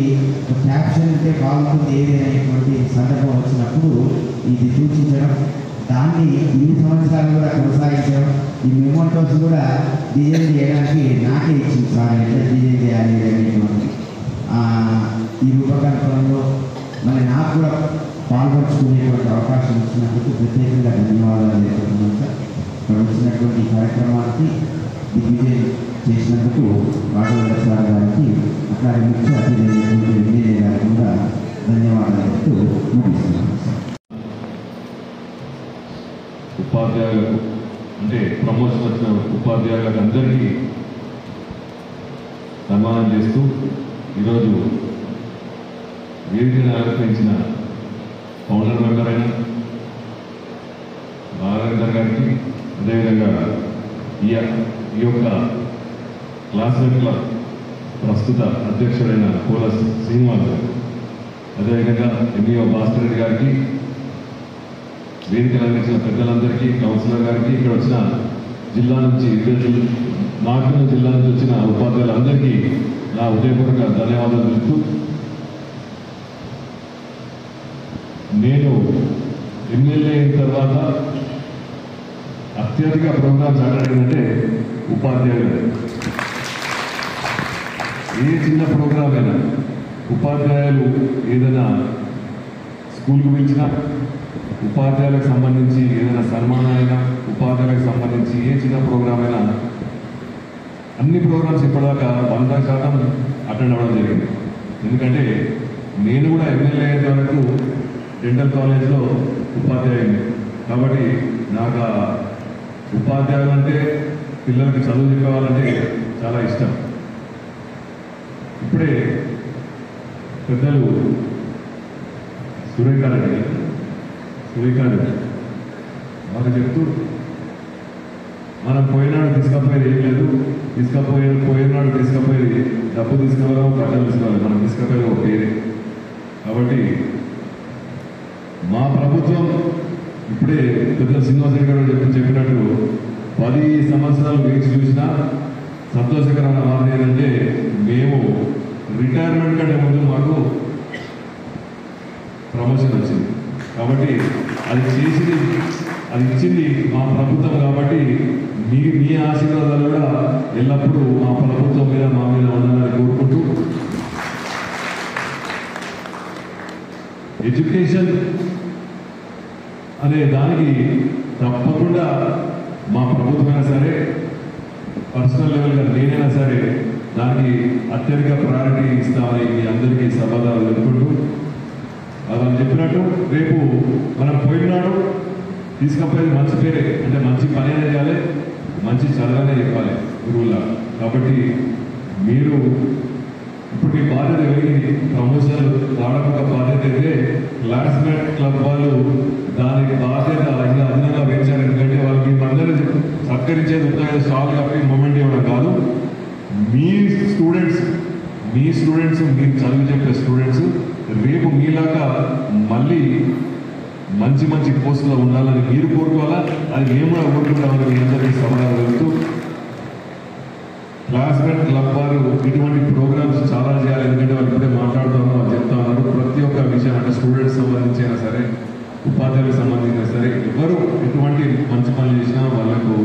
క్యాప్షన్ అంటే బాగుంటుంది ఏది అనేటువంటి సందర్భం వచ్చినప్పుడు ఇది సూచించడం, దాన్ని ఇన్ని సంవత్సరాలు కూడా కొనసాగించడం, ఈ మెమోటోస్ కూడా డిజైన్ చేయడానికి నాకే ఇచ్చింది సార్, ఎట్లా డిజైన్ చేయాలి అనేటువంటి ఈ రూపకల్పనలో మరి నాకు కూడా పాల్పంచుకునేటువంటి అవకాశం ఇచ్చినందుకు ప్రత్యేకంగా ధన్యవాదాలు చెప్తున్నాను సార్. ఇక్కడ వచ్చినటువంటి కార్యక్రమానికి దిగ్విజయం చేసినందుకు రాఘవేంద్ర సార్ గారికి, అట్లాగే ముఖ్య అతిథి ఎమ్మెల్యే గారికి కూడా ధన్యవాదాలు చెప్తూ ఉపాధ్యాయులకు అంటే ప్రమోషన్ వచ్చిన ఉపాధ్యాయులకు అందరికీ సన్మానం చేస్తూ ఈరోజు వేదికను అలంకరించిన ఫౌండర్ మెంబర్ అయిన నారాయణ గారికి, అదేవిధంగా ఈ యొక్క క్లాస్మేట్ క్లబ్ ప్రస్తుత అధ్యక్షుడైన కోల శ్రీనివాస్ గారు, అదేవిధంగా ఎంఈఓ భాస్కర్ రెడ్డి గారికి, వేదికలు అందించిన పెద్దలందరికీ, కౌన్సిలర్ గారికి, ఇక్కడ వచ్చిన జిల్లా నుంచి నాగపూర్ జిల్లా నుంచి వచ్చిన ఉపాధ్యాయులందరికీ నా హృదయపూర్వక ధన్యవాదాలు తెలుపుతూ, నేను ఎమ్మెల్యే అయిన తర్వాత అత్యధిక ప్రోగ్రామ్స్ ఆడాడంటే ఉపాధ్యాయులు. ఏ చిన్న ప్రోగ్రాం అయినా ఉపాధ్యాయులు ఏదైనా స్కూల్కి పిలిచినా, ఉపాధ్యాయులకు సంబంధించి ఏదైనా సన్మానం అయినా, ఉపాధ్యాయులకు సంబంధించి ఏ చిన్న ప్రోగ్రాం అయినా అన్ని ప్రోగ్రామ్స్ ఇప్పటిదాకా 100% అటెండ్ అవ్వడం జరిగింది. ఎందుకంటే నేను కూడా ఎమ్మెల్యే అయ్యేంత వరకు డెంటల్ కాలేజ్లో ఉపాధ్యాయుని, కాబట్టి నాకు ఉపాధ్యాయులు అంటే పిల్లలకి చదువు చెప్పాలంటే చాలా ఇష్టం. ఇప్పుడే పెద్దలు సురేఖారెడ్డి వారు చెప్తూ, మనం పోయినాడు తీసుకపోయేది ఏం లేదు, పోయినాడు తీసుకపోయేది డబ్బు తీసుకోవాలో బట్టలు తీసుకోవాలి, మనం తీసుకపోయేది ఒక పేరే. కాబట్టి మా ప్రభుత్వం ఇప్పుడే పెద్ద శ్రీనివాసరెడ్డి గారు చెప్పినట్టు 10 సంవత్సరాలు వేచి చూసినా సంతోషకరమైన వార్త ఏంటంటే, మేము రిటైర్మెంట్ కంటే ముందు మాకు ప్రమోషన్ వచ్చింది. కాబట్టి అది ఇచ్చింది మా ప్రభుత్వం. కాబట్టి మీ ఆశీర్వాదాలు కూడా ఎల్లప్పుడూ మా ప్రభుత్వం మీద మా మీద ఉండాలని కోరుకుంటూ, ఎడ్యుకేషన్ అనే దానికి తప్పకుండా మా ప్రభుత్వమైనా సరే, పర్సనల్ లెవెల్గా నేనైనా సరే దానికి అత్యధిక ప్రయారిటీ ఇస్తామని మీ అందరికీ సమాధానం తెలుపుకుంటూ, అలా చెప్పినట్టు రేపు మనం పోయినాడు తీసుకపోయేది మంచి పేరే, అంటే మంచి పని అనేది చేయాలి, మంచి చదవనే చెప్పాలి గురువులా. కాబట్టి మీరు ఇప్పుడు మీ బాధ్యత కలిగింది, ప్రమోషన్ రావడం ఒక బాధ్యత అయితే క్లాస్మేట్ క్లబ్ వాళ్ళు దానికి బాధ్యత ఇంకా అదనంగా వేయించారు. ఎందుకంటే వాళ్ళు మీ అందరూ సత్కరించేది ఉంటాయి, స్టాల్ కప్పి మూమెంట్ ఇవ్వడం కాదు. మీ స్టూడెంట్స్ మీరు చదువు చెప్పే స్టూడెంట్స్ రేపు మీలాగా మళ్ళీ మంచి మంచి పోస్టులో ఉండాలని మీరు కోరుకోవాలా, అది మేము కూడా కోరుకుంటామని మీ అందరికీ సమాధానం వెళ్తూ, క్లాస్మేట్ క్లబ్ వారు ఇటువంటి ప్రోగ్రామ్స్ చాలా చేయాలి. ఎందుకంటే వాళ్ళు ఇప్పుడే మాట్లాడుతామో వాళ్ళు చెప్తా ఉన్నారు, ప్రతి ఒక్క విషయం అంటే స్టూడెంట్స్ సంబంధించి అయినా సరే, ఉపాధ్యాయులకు సంబంధించిన సరే, ఎవరు ఎటువంటి మంచి పనులు చేసినా వాళ్ళకు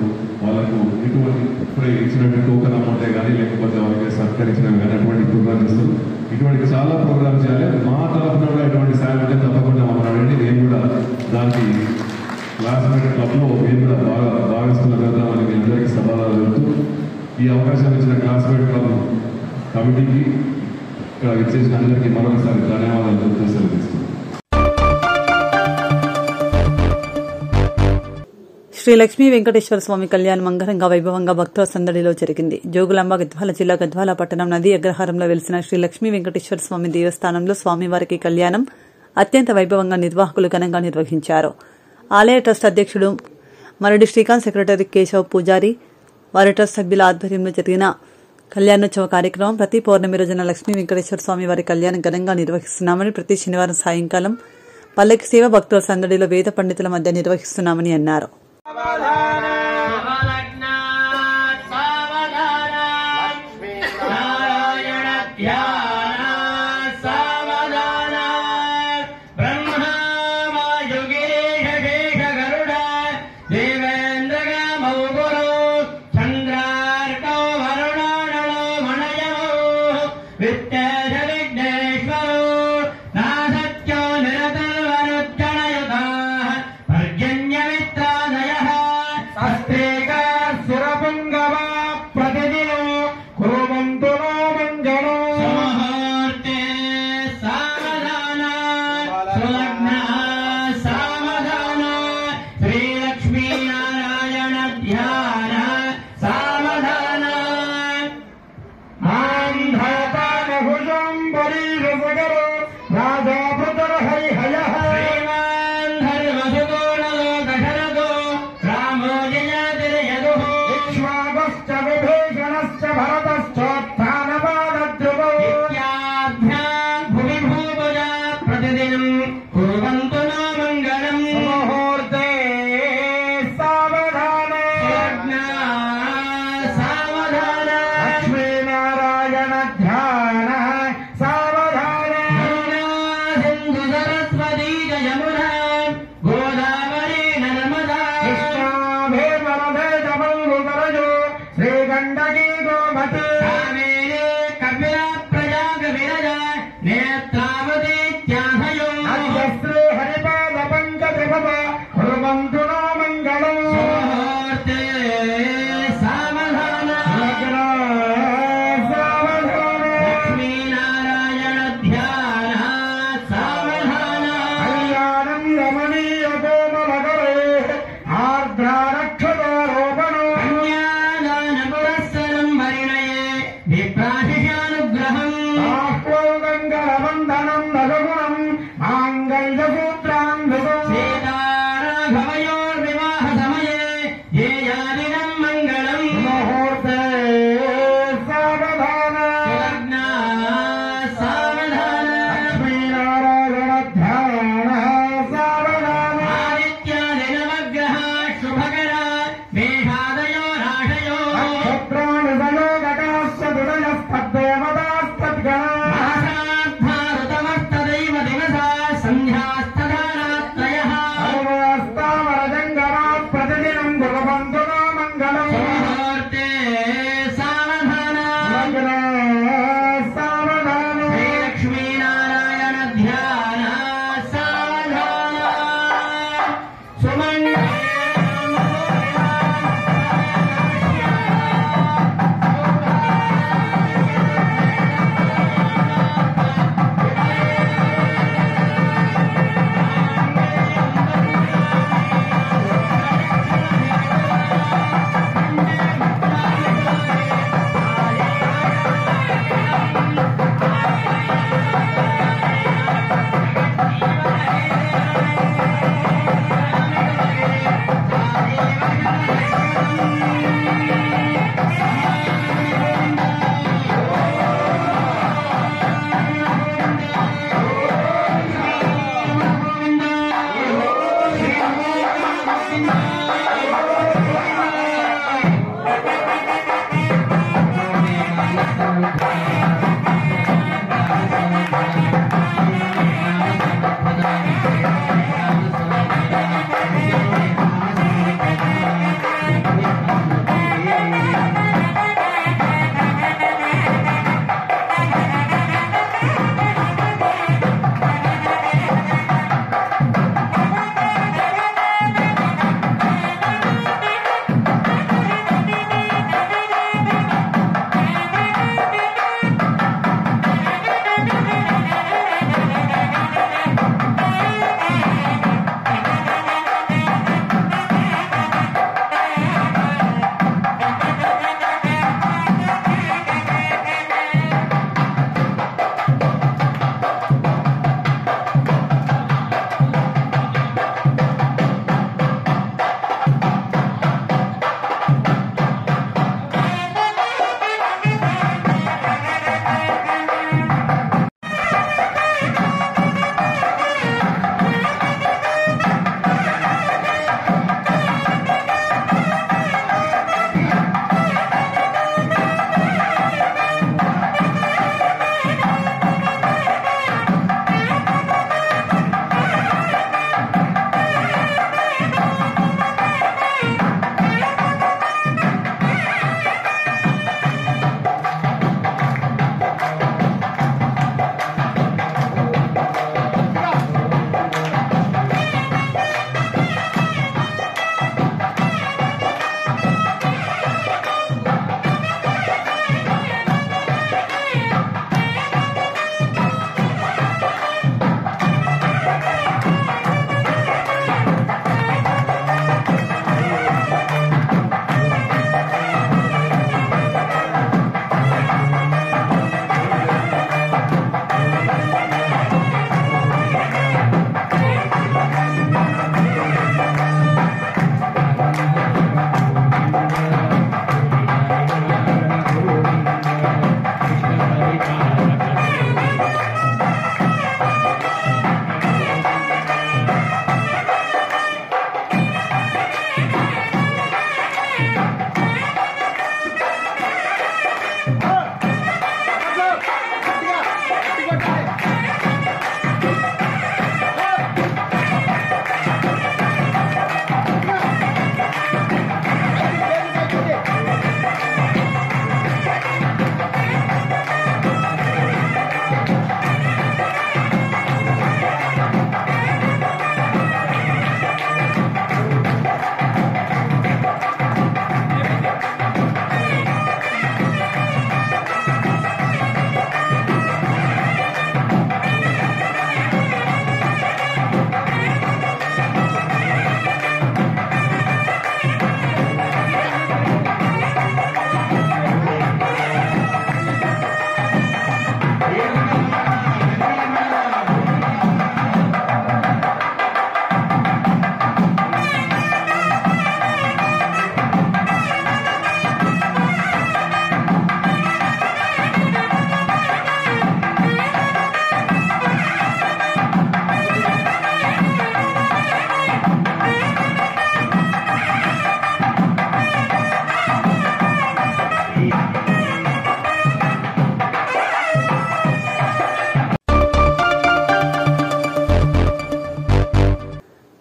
ఎటువంటి ఇప్పుడే ఇచ్చినట్టు టోకన్ అమౌంటే కానీ లేకపోతే వాళ్ళకి సత్కరించినవి కానీ అటువంటి ప్రోగ్రామ్స్ ఇస్తారు. ఇటువంటి చాలా ప్రోగ్రామ్స్ చేయాలి. మా తరఫున కూడా ఎటువంటి సాయం అంటే తప్పకుండా మమ్మల్ని అడగండి. నేను కూడా దానికి క్లాస్మేట్ క్లబ్లో మేము కూడా భాగస్తులు వెళ్తామని మీ అందరికీ సమాధానం వెళ్తూ, ఈ అవకాశం ఇచ్చిన క్లాస్మేట్ క్లబ్ కమిటీకి ఇక్కడ విచ్చేసిన అందరికీ మరొకసారి ధన్యవాదాలు తెలుపుతూ సెలవిస్తున్నాను. శ్రీ లక్ష్మీ వెంకటేశ్వర స్వామి కళ్యాణం అంగరంగ వైభవంగా భక్తుల సందడిలో జరిగింది. జోగులాంబ గద్వాల జిల్లా గద్వాల పట్టణం నది అగ్రహారంలో వెలిసిన శ్రీ లక్ష్మీ వెంకటేశ్వర స్వామి దేవస్థానంలో స్వామివారికి కళ్యాణం అత్యంత వైభవంగా నిర్వాహకులు ఘనంగా నిర్వహించారు. ఆలయ ట్రస్ట్ అధ్యక్షుడు మరడి శ్రీకాంత్, సెక్రటరీ కేశవ్ పూజారి, వారి ట్రస్ట్ సభ్యుల ఆధ్వర్యంలో జరిగిన కళ్యాణోత్సవ కార్యక్రమం ప్రతి పౌర్ణమి రోజున లక్ష్మీ వెంకటేశ్వర స్వామి వారి కళ్యాణం ఘనంగా నిర్వహిస్తున్నామని, ప్రతి శనివారం సాయంకాలం పల్లకి సేవ భక్తుల సందడిలో వేద పండితుల మధ్య నిర్వహిస్తున్నామని అన్నారు. సులగ్న సావధాన శ్రీలక్ష్మీ सीताराघवयोर्विवाह समये ये यादिदं मङ्गलम् मुहूर्ते सावधान लग्ना सावधान लक्ष्मीनारायण ध्यान सावधान आदित्यादिनवग्रह शुभकरा मेघादयो राशयो नक्षत्राणि सयोगकाश्च दुदयः पद्देवतास्तद्गणः महासाद्धारुतमस्तदैव दिवसा सन्ध्यास्तदारात्रयः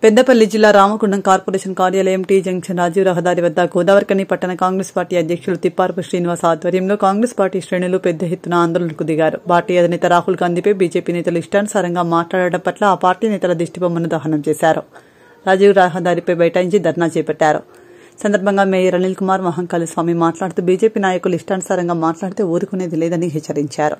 పెద్దపల్లి జిల్లా రామగుండం కార్పొరేషన్ కార్యాలయం టీ జంక్షన్ రాజీవ్ రహదారి వద్ద గోదావరికని పట్టణ కాంగ్రెస్ పార్టీ అధ్యక్షులు తిప్పారపు శ్రీనివాస్ ఆధ్వర్యంలో కాంగ్రెస్ పార్టీ శ్రేణులు పెద్ద ఎత్తున ఆందోళనకు దిగారు. పార్టీ అధినేత రాహుల్ గాంధీపై బీజేపీ నేతలు ఇష్టానుసారంగా మాట్లాడడం పట్ల ఆ పార్టీ నేతల దిష్టిబొమ్మను దహనం చేశారు. రాజీవ్ రహదారిపై బైఠాయించి ధర్నా చేపట్టారు. సందర్భంగా మేయర్ అనిల్ కుమార్ మహంకాళి స్వామి మాట్లాడుతూ బీజేపీ నాయకులు ఇష్టానుసారంగా మాట్లాడితే ఊరుకునేది లేదని హెచ్చరించారు.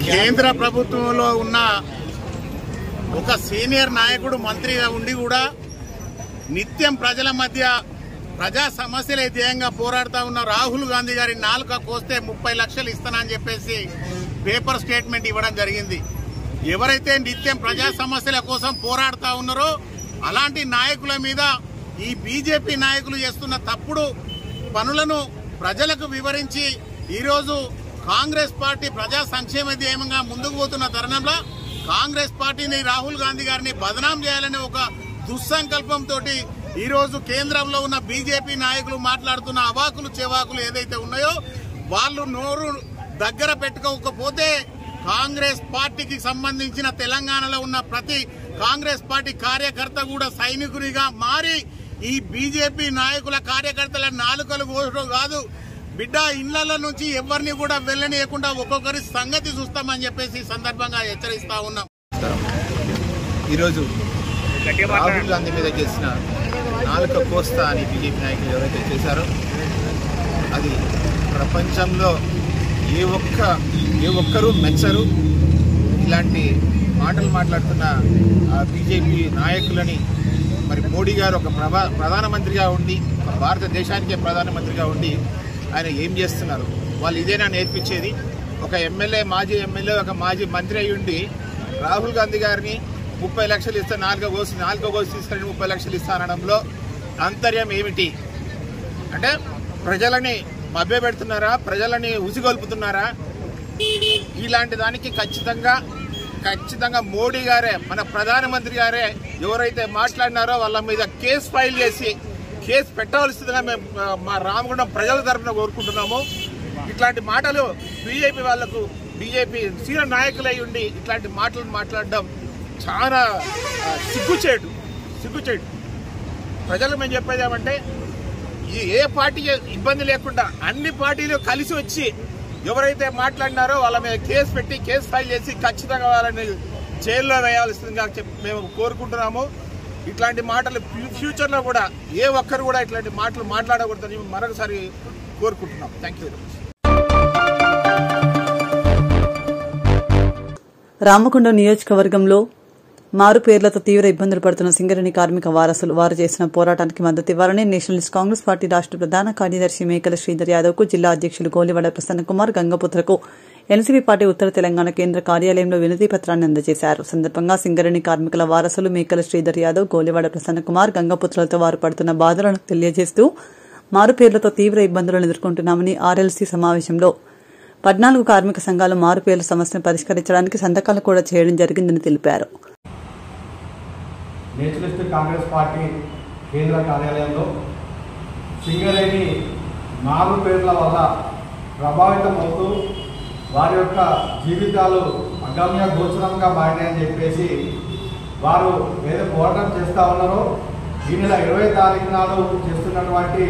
కేంద్ర ప్రభుత్వంలో ఉన్న ఒక సీనియర్ నాయకుడు మంత్రిగా ఉండి కూడా నిత్యం ప్రజల మధ్య ప్రజా సమస్యలే ధ్యేయంగా పోరాడుతూ ఉన్న రాహుల్ గాంధీ గారి నాలుక కోస్తే 30 లక్షలు ఇస్తానని చెప్పేసి పేపర్ స్టేట్మెంట్ ఇవ్వడం జరిగింది. ఎవరైతే నిత్యం ప్రజా సమస్యల కోసం పోరాడుతూ ఉన్నారో అలాంటి నాయకుల మీద ఈ బీజేపీ నాయకులు చేస్తున్న తప్పుడు పనులను ప్రజలకు వివరించి ఈరోజు కాంగ్రెస్ పార్టీ ప్రజా సంక్షేమ ధ్యేయంగా ముందుకు పోతున్న తరుణంలో కాంగ్రెస్ పార్టీని రాహుల్ గాంధీ గారిని బదనాం చేయాలనే ఒక దుస్సంకల్పంతో ఈరోజు కేంద్రంలో ఉన్న బీజేపీ నాయకులు మాట్లాడుతున్న అవాకులు చెవాకులు ఏదైతే ఉన్నాయో వాళ్ళు నోరు దగ్గర పెట్టుకోకపోతే కాంగ్రెస్ పార్టీకి సంబంధించిన తెలంగాణలో ఉన్న ప్రతి కాంగ్రెస్ పార్టీ కార్యకర్త కూడా సైనికునిగా మారి ఈ బీజేపీ నాయకుల కార్యకర్తల నాలుకలు కోసడం కాదు బిడ్డ ఇళ్ల నుంచి ఎవరిని కూడా వెళ్ళనీయకుండా ఒక్కొక్కరి సంగతి చూస్తామని చెప్పేసి సందర్భంగా హెచ్చరిస్తా ఉన్నాం. ఈరోజు రాహుల్ గాంధీ మీద చేసిన నాలుక కోస్తా అని బీజేపీ నాయకులు ఎవరైతే చేశారో అది ప్రపంచంలో ఏ ఒక్కరూ మెచ్చరు. ఇలాంటి మాటలు మాట్లాడుతున్న ఆ బీజేపీ నాయకులని మరి మోడీ గారు ఒక ప్రధానమంత్రిగా ఉండి భారతదేశానికే ప్రధానమంత్రిగా ఉండి ఆయన ఏం చేస్తున్నారు? వాళ్ళు ఇదేనా నేర్పించేది? ఒక ఎమ్మెల్యే, మాజీ ఎమ్మెల్యే, ఒక మాజీ మంత్రి అయి ఉండి రాహుల్ గాంధీ గారిని 30 లక్షలు ఇస్తే నాలుగో కోసి తీసుకొని 30 లక్షలు ఇస్తానడంలో ఆంతర్యం ఏమిటి? అంటే ప్రజలని మభ్యపెడుతున్నారా? ప్రజలని ఉసిగొల్పుతున్నారా? ఇలాంటి దానికి ఖచ్చితంగా మోడీ గారే, మన ప్రధానమంత్రి గారే ఎవరైతే మాట్లాడినారో వాళ్ళ మీద కేసు ఫైల్ చేసి కేసు పెట్టవలసిందిగా మేము మా రామగుండం ప్రజల తరఫున కోరుకుంటున్నాము. ఇట్లాంటి మాటలు బీజేపీ సీనియర్ నాయకులై ఉండి ఇట్లాంటి మాటలు మాట్లాడడం చాలా సిగ్గుచేటు. ప్రజలకు మేము చెప్పేది ఏమంటే ఏ పార్టీ ఇబ్బంది లేకుండా అన్ని పార్టీలు కలిసి వచ్చి ఎవరైతే మాట్లాడినారో వాళ్ళ మీద కేసు పెట్టి కేసు ఫైల్ చేసి ఖచ్చితంగా వాళ్ళని జైల్లో వేయాల్సిందిగా మేము కోరుకుంటున్నాము. ఇట్లాంటి మాటలు ఫ్యూచర్లో కూడా ఏ ఒక్కరు కూడా ఇట్లాంటి మాటలు మాట్లాడకూడదని మరొకసారి కోరుకుంటున్నాం. Thank you. రామగుండం నియోజకవర్గంలో మారు పేర్లతో తీవ్ర ఇబ్బందులు పడుతున్న సింగరేణి కార్మిక వారసులు వారు చేసిన పోరాటానికి మద్దతు ఇవ్వాలని నేషనలిస్ట్ కాంగ్రెస్ పార్టీ రాష్ట్ర ప్రధాన కార్యదర్శి మేకల శ్రీధర్ యాదవ్ కు జిల్లా అధ్యక్షులు గోలివాడ ప్రసన్న కుమార్ గంగపుత్రకు ఎన్సీపీ పార్టీ ఉత్తర తెలంగాణ కేంద్ర కార్యాలయంలో వినతి పత్రాన్ని అందజేశారు. సందర్భంగా సింగరేణి కార్మికుల వారసులు మేకల శ్రీధర్ యాదవ్, గోలివాడ ప్రసన్న కుమార్ గంగపుత్రులతో వారు పడుతున్న బాధలను తెలియజేస్తూ మారు పేర్లతో తీవ్ర ఇబ్బందులను ఎదుర్కొంటున్నామని ఆర్ఎల్సీ సమావేశంలో 14 కార్మిక సంఘాలు మారు పేర్ల సమస్యను పరిష్కరించడానికి సంతకాలు కూడా చేయడం జరిగిందని తెలిపారు. నేషనలిస్ట్ కాంగ్రెస్ పార్టీ కేంద్ర కార్యాలయంలో సింగరేణి మారు పేర్ల వల్ల ప్రభావితం అవుతూ వారి యొక్క జీవితాలు అగమ్య గోచరంగా మారినాయని చెప్పేసి వారు ఏదో పోరాటం చేస్తూ ఉన్నారో ఈ నెల 20 తారీఖు నాడు చేస్తున్నటువంటి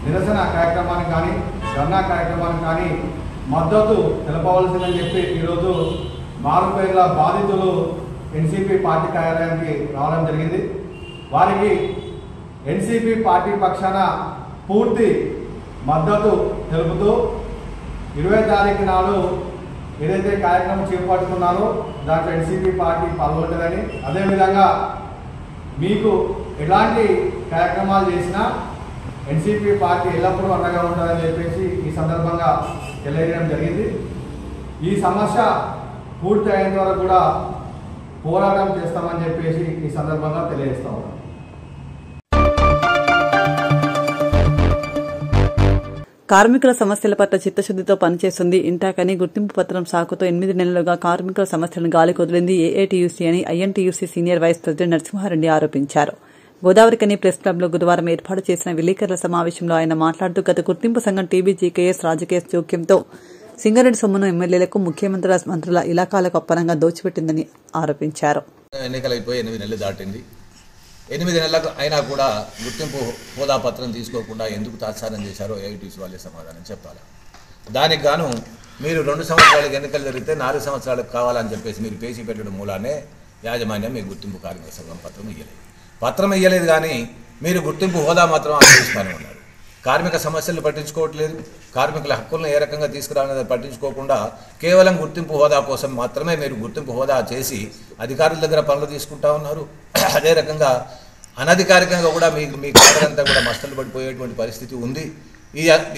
నిరసన కార్యక్రమానికి కానీ ధర్నా కార్యక్రమానికి కానీ మద్దతు తెలపవలసిందని చెప్పి ఈరోజు మారు పేర్ల బాధితులు ఎన్సీపీ పార్టీ కార్యాలయానికి రావడం జరిగింది. వారికి ఎన్సీపీ పార్టీ పక్షాన పూర్తి మద్దతు తెలుపుతూ 20 తారీఖు నాడు ఏదైతే కార్యక్రమం చేపట్టుకున్నారో దాంట్లో ఎన్సీపీ పార్టీ పాల్గొంటుందని, అదేవిధంగా మీకు ఎలాంటి కార్యక్రమాలు చేసినా ఎన్సీపీ పార్టీ ఎల్లప్పుడూ అండగా ఉంటుందని చెప్పేసి ఈ సందర్భంగా తెలియజేయడం జరిగింది. ఈ సమస్య పూర్తి అయిన వరకు కూడా పోరాటం చేస్తామని చెప్పేసి ఈ సందర్భంగా తెలియజేస్తా ఉన్నాం. కార్మికుల సమస్యల పట్ల చిత్తశుద్దితో పనిచేస్తుంది ఇంటాకని గుర్తింపు పత్రం సాకుతో 8 నెలలుగా కార్మికుల సమస్యలను గాలికొదిలింది ఏఐటీయూసీ అని INTUC senior vice president Narasimha Reddy ఆరోపించారు. గోదావరికని ప్రెస్ క్లబ్లో బుధవారం ఏర్పాటు చేసిన విలేకరుల సమావేశంలో ఆయన మాట్లాడుతూ గత గుర్తింపు సంఘం టీబీజీకేఎస్ రాజకీయ జోక్యంతో సింగరేణి సొమ్మును ఎమ్మెల్యేలకు ముఖ్యమంత్రి మంత్రుల ఇలాకాలకు అప్పనంగా దోచిపెట్టిందని ఆరోపించారు. ఎన్నికలైపోయి 8 నెలలు దాటింది. 8 నెలలకు అయినా కూడా గుర్తింపు హోదా పత్రం తీసుకోకుండా ఎందుకు తాత్సారం చేశారో ఏఐటీసీ వాళ్ళే సమాధానం చెప్పాలి. దానికి గాను మీరు 2 సంవత్సరాలకు ఎన్నికలు జరిగితే 4 సంవత్సరాలకు కావాలని చెప్పేసి మీరు పేసి పెట్టడం మూలానే యాజమాన్యం మీ గుర్తింపు కార్మిక సంఘం పత్రం ఇయ్యలేదు కానీ మీరు గుర్తింపు హోదా మాత్రం ఆలోచిస్తూనే ఉన్నారు. కార్మిక సమస్యలు పట్టించుకోవట్లేదు. కార్మికుల హక్కులను ఏ రకంగా తీసుకురావాలని పట్టించుకోకుండా కేవలం గుర్తింపు హోదా కోసం మాత్రమే మీరు గుర్తింపు హోదా చేసి అధికారుల దగ్గర పనులు తీసుకుంటా ఉన్నారు. అదే రకంగా అనధికారికంగా కూడా మీ కార్యంతా కూడా మస్తలు పడిపోయేటువంటి పరిస్థితి ఉంది.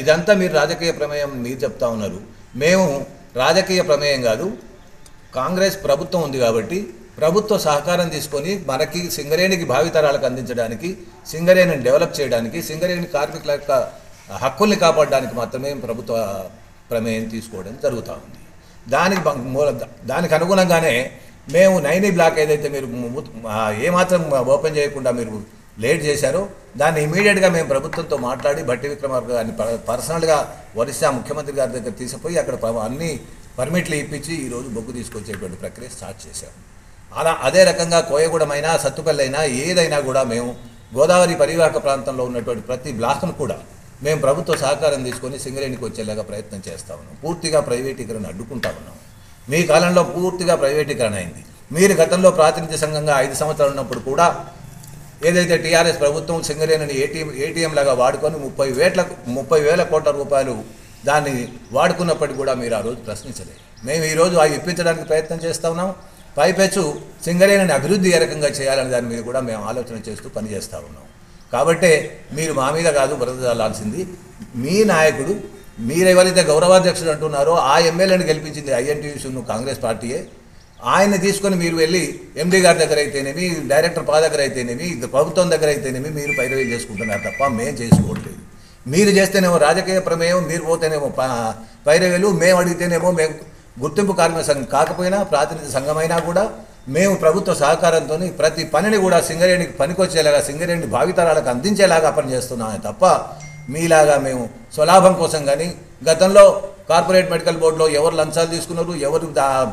ఇదంతా మీరు రాజకీయ ప్రమేయం మీరు చెప్తా ఉన్నారు. మేము రాజకీయ ప్రమేయం కాదు, కాంగ్రెస్ ప్రభుత్వం ఉంది కాబట్టి ప్రభుత్వ సహకారం తీసుకొని మనకి సింగరేణికి భావితరాలకు అందించడానికి, సింగరేణిని డెవలప్ చేయడానికి, సింగరేణి కార్మికుల యొక్క హక్కుల్ని కాపాడడానికి మాత్రమే ప్రభుత్వ ప్రమేయం తీసుకోవడం జరుగుతూ ఉంది. దానికి అనుగుణంగానే మేము 9 బ్లాక్ ఏదైతే మీరు ఏమాత్రం ఓపెన్ చేయకుండా మీరు లేట్ చేశారో దాన్ని ఇమీడియట్గా మేము ప్రభుత్వంతో మాట్లాడి భట్టి విక్రమార్క గారిని పర్సనల్గా ఒరిస్సా ముఖ్యమంత్రి గారి దగ్గర తీసుకుపోయి అక్కడ అన్ని పర్మిట్లు ఇప్పించి ఈరోజు బొగ్గు తీసుకొచ్చేటువంటి ప్రక్రియ స్టార్ట్ చేశాము. అదే రకంగా కోయగూడమైనా సత్తుపల్లి అయినా ఏదైనా కూడా మేము గోదావరి పరివాహక ప్రాంతంలో ఉన్నటువంటి ప్రతి బ్లాక్ను కూడా మేము ప్రభుత్వ సహకారం తీసుకొని సింగరేణికి వచ్చేలాగా ప్రయత్నం చేస్తూ ఉన్నాం. పూర్తిగా ప్రైవేటీకరణ అడ్డుకుంటా ఉన్నాం. మీ కాలంలో పూర్తిగా ప్రైవేటీకరణ అయింది. మీరు గతంలో ప్రాతినిధ్య సంఘంగా 5 సంవత్సరాలు ఉన్నప్పుడు కూడా ఏదైతే టీఆర్ఎస్ ప్రభుత్వం సింగరేణిని ఏటీఎం లాగా వాడుకొని 30,000 కోట్ల రూపాయలు దాన్ని వాడుకున్నప్పటికీ కూడా మీరు ఆ రోజు ప్రశ్నించలేదు. మేము ఈరోజు అవి ఇప్పించడానికి ప్రయత్నం చేస్తూ ఉన్నాం. పైపెచ్చు సింగరేణిని అభివృద్ధి ఏ రకంగా చేయాలనే దాని మీద కూడా మేము ఆలోచన చేస్తూ పనిచేస్తూ ఉన్నాం. కాబట్టే మీరు మా మీద కాదు బురద చల్లాల్సింది. మీ నాయకుడు మీరు ఎవరైతే గౌరవాధ్యక్షుడు అంటున్నారో ఆ ఎమ్మెల్యేని గెలిపించింది ఐఎన్టీయూసీ కాంగ్రెస్ పార్టీయే. ఆయన్ని తీసుకొని మీరు వెళ్ళి ఎండీ గారి దగ్గర అయితేనేమి, డైరెక్టర్ పా దగ్గర అయితేనేమి, ప్రభుత్వం దగ్గర అయితేనేమి మీరు పైరవీలు చేసుకుంటున్నారు తప్ప మేము చేసుకోవట్లేదు. మీరు చేస్తేనేమో రాజకీయ ప్రమేయం, మీరు పోతేనేమో పైరవీలు, మేము అడిగితేనేమో మేము గుర్తింపు కార్మిక సంఘం కాకపోయినా ప్రాతినిధ్య సంఘమైనా కూడా మేము ప్రభుత్వ సహకారంతో ప్రతి పనిని కూడా సింగరేణికి పనికొచ్చేలాగా, సింగరేణి భావితరాలకు అందించేలాగా పనిచేస్తున్నామే తప్ప మీలాగా మేము స్వలాభం కోసం కానీ గతంలో కార్పొరేట్ మెడికల్ బోర్డులో ఎవరు లంచాలు తీసుకున్నారు, ఎవరు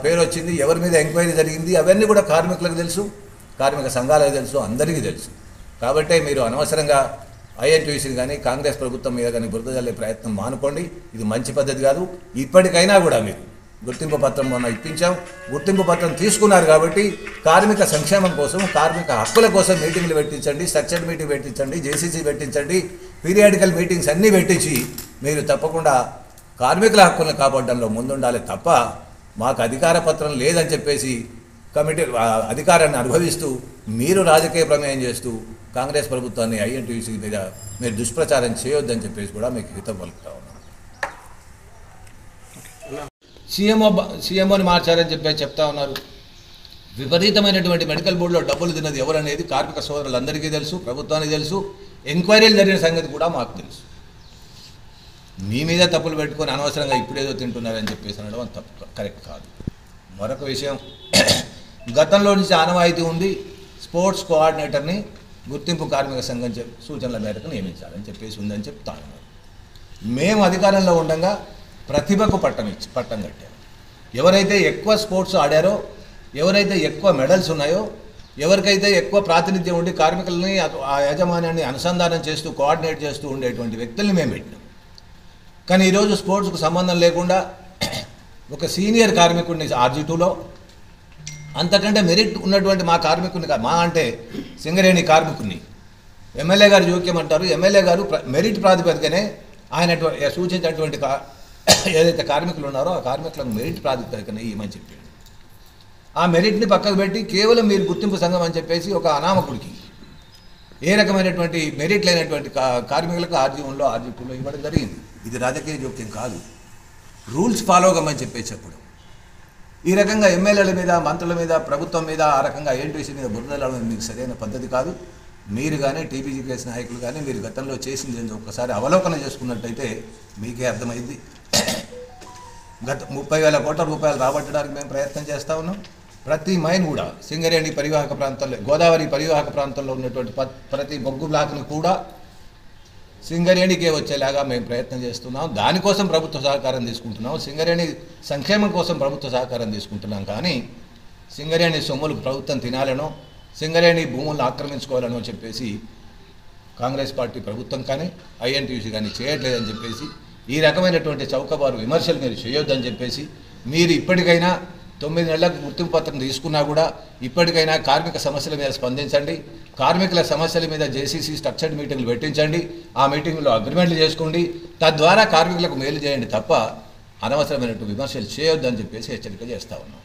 పేరు వచ్చింది, ఎవరి మీద ఎంక్వైరీ జరిగింది అవన్నీ కూడా కార్మికులకు తెలుసు, కార్మిక సంఘాలకు తెలుసు, అందరికీ తెలుసు. కాబట్టే మీరు అనవసరంగా ఐఎన్టీయూసీ కానీ కాంగ్రెస్ ప్రభుత్వం మీద కానీ బురద జల్లే ప్రయత్నం మానుకోండి. ఇది మంచి పద్ధతి కాదు. ఇప్పటికైనా కూడా మీరు గుర్తింపు పత్రం మొన్న ఇప్పించాం, గుర్తింపు పత్రం తీసుకున్నారు కాబట్టి కార్మిక సంక్షేమం కోసం, కార్మిక హక్కుల కోసం మీటింగ్లు పెట్టించండి, స్ట్రక్చర్డ్ మీటింగ్ పెట్టించండి, జేసీసీ పెట్టించండి, పీరియాడికల్ మీటింగ్స్ అన్నీ పెట్టించి మీరు తప్పకుండా కార్మికుల హక్కులను కాపాడడంలో ముందుండాలి తప్ప మాకు అధికార పత్రం లేదని చెప్పేసి కమిటీ అధికారాన్ని అనుభవిస్తూ మీరు రాజకీయ ప్రమేయం చేస్తూ కాంగ్రెస్ ప్రభుత్వాన్ని ఐఎన్టీయూసీ మీద మీరు దుష్ప్రచారం చేయొద్దని చెప్పేసి కూడా మీకు హితం పలుకుతా ఉన్నాం. సీఎంఓని మార్చారని చెప్పి చెప్తా ఉన్నారు. విపరీతమైనటువంటి మెడికల్ బోర్డులో డబ్బులు తిన్నది ఎవరనేది కార్మిక సోదరులందరికీ తెలుసు, ప్రభుత్వానికి తెలుసు, ఎంక్వైరీలు జరిగిన సంగతి కూడా మాకు తెలుసు. మీ మీద తప్పులు పెట్టుకొని అనవసరంగా ఇప్పుడేదో తింటున్నారని చెప్పేసి అనడం అది తప్పు, కరెక్ట్ కాదు. మరొక విషయం, గతంలో నుంచి ఆనవాయితీ ఉంది స్పోర్ట్స్ కోఆర్డినేటర్ని గుర్తింపు కార్మిక సంఘం సూచనల మేరకు నియమించాలని చెప్పేసి ఉందని చెప్తా ఉన్నారు. మేము అధికారంలో ఉండగా ప్రతిభకు పట్టం కట్టారు. ఎవరైతే ఎక్కువ స్పోర్ట్స్ ఆడారో, ఎవరైతే ఎక్కువ మెడల్స్ ఉన్నాయో, ఎవరికైతే ఎక్కువ ప్రాతినిధ్యం ఉండి కార్మికులని ఆ యాజమాన్యాన్ని అనుసంధానం చేస్తూ కోఆర్డినేట్ చేస్తూ ఉండేటువంటి వ్యక్తుల్ని మేము పెట్టినాం. కానీ ఈరోజు స్పోర్ట్స్కు సంబంధం లేకుండా ఒక సీనియర్ కార్మికుడిని RG2లో, అంతకంటే మెరిట్ ఉన్నటువంటి మా కార్మికుడిని, మా అంటే సింగరేణి కార్మికుడిని ఎమ్మెల్యే గారు జోక్యం అంటారు. ఎమ్మెల్యే గారు మెరిట్ ప్రాతిపదికనే ఆయన సూచించినటువంటి ఏదైతే కార్మికులు ఉన్నారో ఆ కార్మికులకు మెరిట్ ప్రాతిపదికనే ఇవ్వమని చెప్పాడు. ఆ మెరిట్ని పక్కకు పెట్టి కేవలం మీరు గుర్తింపు సంఘం అని చెప్పేసి ఒక అనామకుడికి ఏ రకమైనటువంటి మెరిట్ లేనటువంటి కార్మికులకు ఆర్జీవన్లో ఆర్జీపీలో ఇవ్వడం జరిగింది. ఇది రాజకీయ జోక్యం కాదు, రూల్స్ ఫాలో కమ్మని చెప్పేసి చెప్పడం. ఈ రకంగా ఎమ్మెల్యేల మీద, మంత్రుల మీద, ప్రభుత్వం మీద, ఆ రకంగా ఏఎన్టీసీ మీద బురదలడం మీకు సరైన పద్ధతి కాదు. మీరు కానీ టీపీజీకేఎస్ నాయకులు కానీ మీరు గతంలో చేసింది ఒక్కసారి అవలోకన చేసుకున్నట్టయితే మీకే అర్థమైంది. గత 30,000 కోట్ల రూపాయలు రాబట్టడానికి మేము ప్రయత్నం చేస్తూ ఉన్నాం. ప్రతి మైన్ కూడా సింగరేణి పరివాహక ప్రాంతంలో, గోదావరి పరివాహక ప్రాంతంలో ఉన్నటువంటి ప్రతి బొగ్గు బ్లాక్ను కూడా సింగరేణికే వచ్చేలాగా మేము ప్రయత్నం చేస్తున్నాం. దానికోసం ప్రభుత్వ సహకారం తీసుకుంటున్నాం. సింగరేణి సంక్షేమం కోసం ప్రభుత్వ సహకారం తీసుకుంటున్నాం. కానీ సింగరేణి సొమ్ములు ప్రభుత్వం తినాలనో, సింగరేణి భూములను ఆక్రమించుకోవాలనో చెప్పేసి కాంగ్రెస్ పార్టీ ప్రభుత్వం కానీ ఐఎన్టీయూసీ కానీ చేయట్లేదని చెప్పేసి, ఈ రకమైనటువంటి చౌకబారు విమర్శలు మీరు చేయొద్దని చెప్పేసి, మీరు ఇప్పటికైనా 9 నెలలకు గుర్తింపు పత్రం తీసుకున్నా కూడా ఇప్పటికైనా కార్మిక సమస్యల మీద స్పందించండి. కార్మికుల సమస్యల మీద జేసీసీ స్ట్రక్చర్డ్ మీటింగ్లు పెట్టించండి. ఆ మీటింగ్లో అగ్రిమెంట్లు చేసుకోండి. తద్వారా కార్మికులకు మేలు చేయండి తప్ప అనవసరమైనటువంటి విమర్శలు చేయొద్దని చెప్పేసి హెచ్చరిక చేస్తూ ఉన్నాం.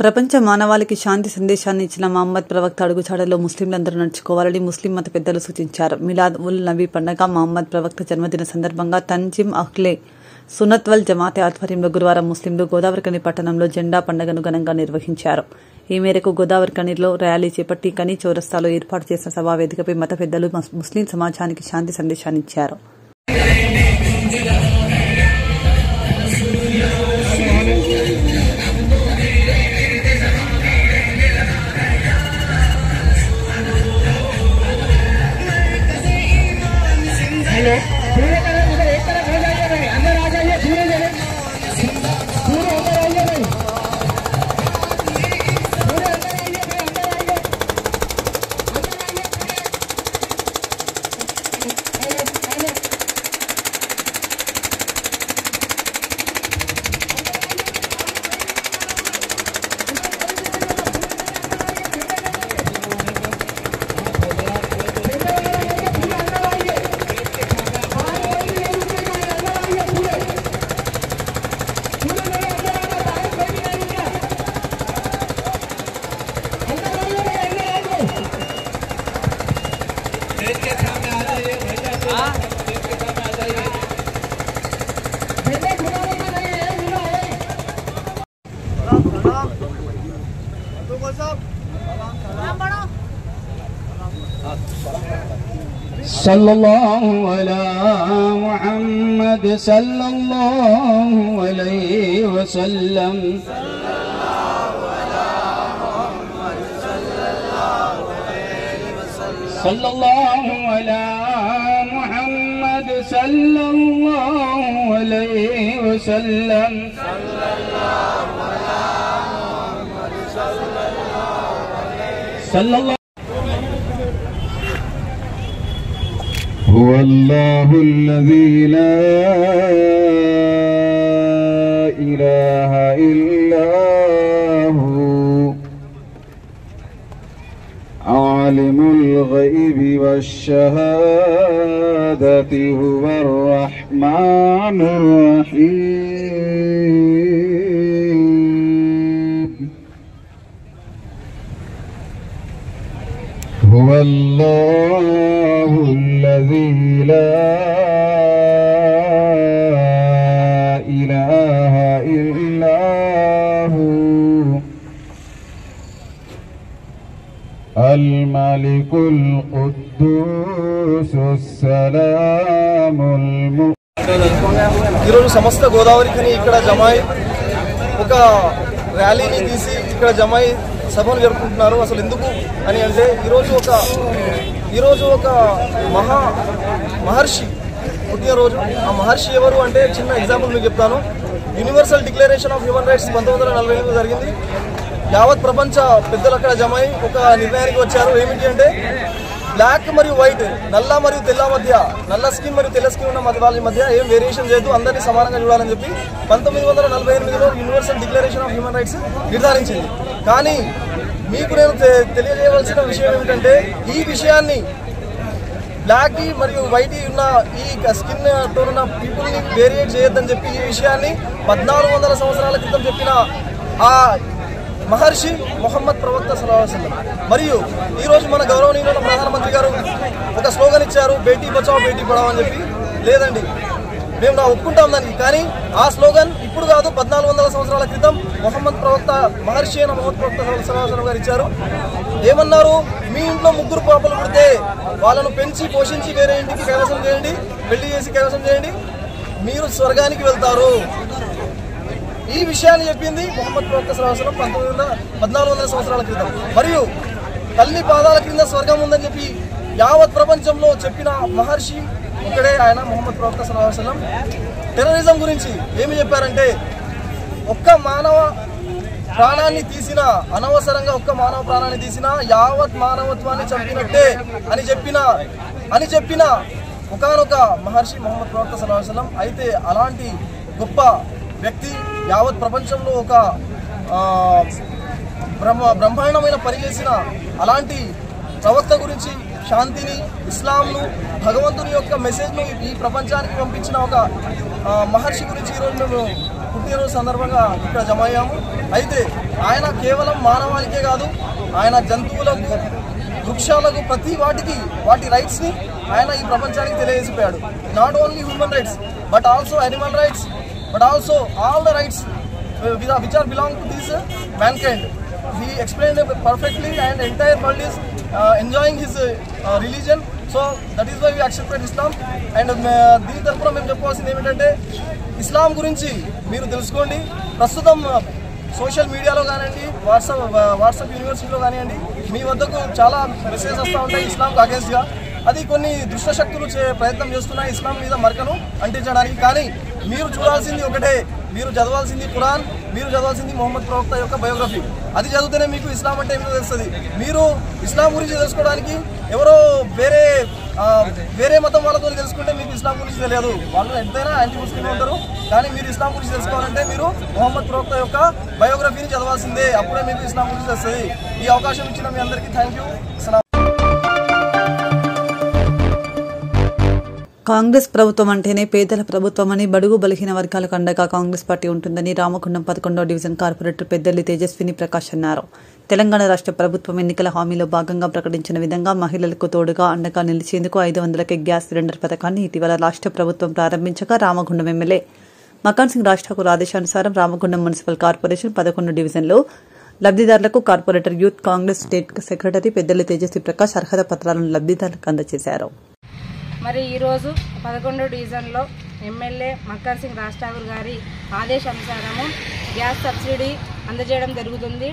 ప్రపంచ మానవాళికి శాంతి సందేశాన్ని ఇచ్చిన మహమ్మద్ ప్రవక్త అడుగుజాడల్లో ముస్లింలందరూ నడుచుకోవాలని ముస్లిం మత పెద్దలు సూచించారు. మిలాద్ ఉల్ నబీ పండుగ మహమ్మద్ ప్రవక్త జన్మదిన సందర్భంగా తంజిమ్ అహ్లే సున్నత్ వల్ జమాతే ఆధ్వర్యంలో గురువారం ముస్లింలు గోదావరిఖని పట్టణంలో జెండా పండుగను ఘనంగా నిర్వహించారు. ఈ మేరకు గోదావరిఖనిలో ర్యాలీ చేపట్టి ఖని చౌరస్తాలో ఏర్పాటు చేసిన సభా వేదికపై మత పెద్దలు ముస్లిం సమాజానికి శాంతి సందేశాన్ని ఇచ్చారు. सल्लल्लाहु अला मुहम्मद सल्लल्लाहु अलैहि वसल्लम सल्लल्लाहु अला मुहम्मद सल्लल्लाहु अलैहि वसल्लम सल्लल्लाहु هو الله الذي لا إله إلا هو عالم الغيب والشهادة هو الرحمن الرحيم هو الله الذي لا إله إلا هو الملك القدوس السلام ఈరోజు సమస్త గోదావరిఖని ఇక్కడ జమాయి ఒక ర్యాలీని తీసి ఇక్కడ జమాయి సభను జరుపుకుంటున్నారు. అసలు ఎందుకు అని అంటే ఈరోజు ఒక మహర్షి పుట్టినరోజు. ఆ మహర్షి ఎవరు అంటే చిన్న ఎగ్జాంపుల్ మీకు చెప్తాను. Universal declaration of human rights 1948 జరిగింది. యావత్ ప్రపంచ పెద్దలు అక్కడ జమై ఒక నిర్ణయానికి వచ్చారు. ఏమిటి అంటే బ్లాక్ మరియు వైట్, నల్ల మరియు తెల్ల మధ్య, నల్ల స్కిన్ మరియు తెల్ల స్కిన్ ఉన్న వాళ్ళ మధ్య ఏం వేరియేషన్ చేయదు, అందరినీ సమానంగా చూడాలని చెప్పి 1948లో universal declaration of human rights నిర్ధారించింది. కానీ మీకు నేను తెలియజేయవలసిన విషయం ఏమిటంటే ఈ విషయాన్ని బ్లాక్ మరియు వైట్ ఉన్న ఈ స్కిన్ టోన్ ఉన్న పీపుల్ని వేరియేట్ చేయొద్దని చెప్పి ఈ విషయాన్ని 1400 సంవత్సరాల క్రితం చెప్పిన ఆ మహర్షి మొహమ్మద్ ప్రవక్త సల్లల్లాహు అలైహి వసల్లం. మరియు ఈరోజు మన గౌరవనీయులైన ప్రధానమంత్రి గారు ఒక స్లోగన్ ఇచ్చారు, బేటీ బచావో బేటీ పడావో అని చెప్పి. లేదండి, మేము ఒప్పుకుంటాం దానికి. కానీ ఆ స్లోగన్ ఇప్పుడు కాదు, 1400 సంవత్సరాల క్రితం మొహమ్మద్ ప్రవక్త మహర్షి అయిన మొహమ్మద్ ప్రవక్త సల్లల్లాహు అలైహి వసల్లం గారు ఇచ్చారు. ఏమన్నారు? మీ ఇంట్లో 3 పాపలు పుడితే వాళ్ళను పెంచి పోషించి వేరే ఇంటికి కైవసం చేయండి, పెళ్లి చేసి కైవసం చేయండి, మీరు స్వర్గానికి వెళ్తారు. ఈ విషయాన్ని చెప్పింది మొహమ్మద్ ప్రవక్త సల్లల్లాహు అలైహి వసల్లం 1400 సంవత్సరాల క్రితం. మరియు తల్లి పాదాల క్రింద స్వర్గం ఉందని చెప్పి యావత్ ప్రపంచంలో చెప్పిన మహర్షి ఇక్కడే ఆయన మొహమ్మద్ ప్రవక్త సల్లల్లాహు అలైహి వసల్లం. టెర్రరిజం గురించి ఏమి చెప్పారంటే, ఒక్క మానవ ప్రాణాన్ని తీసిన, అనవసరంగా ఒక్క మానవ ప్రాణాన్ని తీసిన యావత్ మానవత్వాన్ని చంపినట్టే అని చెప్పిన ఒకానొక మహర్షి మొహమ్మద్ ప్రవక్త సల్లల్లాహు అలైహి వసల్లం. అయితే అలాంటి గొప్ప వ్యక్తి యావత్ ప్రపంచంలో ఒక బ్రహ్మాండమైన పని చేసిన అలాంటి ప్రవక్త గురించి, శాంతిని, ఇస్లాంను, భగవంతుని యొక్క మెసేజ్ను ఈ ప్రపంచానికి పంపించిన ఒక మహర్షి గురించి ఈరోజు మేము పుట్టినరోజు సందర్భంగా ఇక్కడ జమ అయ్యాము. అయితే ఆయన కేవలం మానవానికే కాదు, ఆయన జంతువులకు, వృక్షాలకు, ప్రతి వాటి రైట్స్ని ఆయన ఈ ప్రపంచానికి తెలియజేసిపోయాడు. Not only human rights but also animal rights, but also all the rights which are belong to this mankind. He explained it perfectly and entire world is enjoying his religion. So that is why we accepted Islam. And దీని తరపున మేము చెప్పాల్సింది ఏమిటంటే, ఇస్లాం గురించి మీరు తెలుసుకోండి. ప్రస్తుతం సోషల్ మీడియాలో కానివ్వండి, వాట్సాప్ యూనివర్సిటీలో కానివ్వండి, మీ వద్దకు చాలా మెసేజ్ వస్తూ ఉంటాయి ఇస్లాంకి అగేన్స్ట్గా. అది కొన్ని దుష్టశక్తులు ప్రయత్నం చేస్తున్నాయి ఇస్లాం మీద మరకను అంటించడానికి. కానీ మీరు చూడాల్సింది ఒకటే, మీరు చదవాల్సింది ఖురాన్, మీరు చదవాల్సింది మొహమ్మద్ ప్రవక్త యొక్క బయోగ్రఫీ. అది చదివితేనే మీకు ఇస్లాం అంటే ఏమిటో తెలుస్తుంది. మీరు ఇస్లాం గురించి తెలుసుకోవడానికి ఎవరో వేరే మతం వాళ్ళతో తెలుసుకుంటే మీకు ఇస్లాం గురించి తెలియదు. వాళ్ళు ఎంతైనా యాంటీ ముస్లిం ఉంటారు. కానీ మీరు ఇస్లాం గురించి తెలుసుకోవాలంటే మీరు మొహమ్మద్ ప్రవక్త యొక్క బయోగ్రఫీని చదవాల్సిందే, అప్పుడే మీకు ఇస్లాం గురించి తెలుస్తుంది. ఈ అవకాశం ఇచ్చిన మీ అందరికీ థ్యాంక్ యూ. కాంగ్రెస్ ప్రభుత్వం అంటేనే పేదల ప్రభుత్వమని, బడుగు బలహీన వర్గాలకు అండగా కాంగ్రెస్ పార్టీ ఉంటుందని రామగుండం 11వ డివిజన్ కార్పొరేటర్ పెద్దల్లి తేజస్విని ప్రకాష్ అన్నారు. తెలంగాణ రాష్ట్ర ప్రభుత్వం ఎన్నికల హామీలో భాగంగా ప్రకటించిన విధంగా మహిళలకు తోడుగా అండగా నిలిచేందుకు 500కి గ్యాస్ సిలిండర్ పథకాన్ని ఇటీవల రాష్ట్ర ప్రభుత్వం ప్రారంభించగా రామగుండం ఎమ్మెల్యే మకాన్ సింగ్ రాజ్ ఠాకూర్ ఆదేశానుసారం రామగుండం మున్సిపల్ కార్పొరేషన్ 11 డివిజన్లో లబ్దిదారులకు corporator youth Congress state secretary Peddalli Tejaswi Prakash అర్హత పత్రాలను లబ్దిదారులకు అందజేశారు. మరి ఈరోజు 11వ డివిజన్లో ఎమ్మెల్యే మకాన్ సింగ్ రాజ్ ఠాకూర్ గారి ఆదేశానుసారము గ్యాస్ సబ్సిడీ అందజేయడం జరుగుతుంది.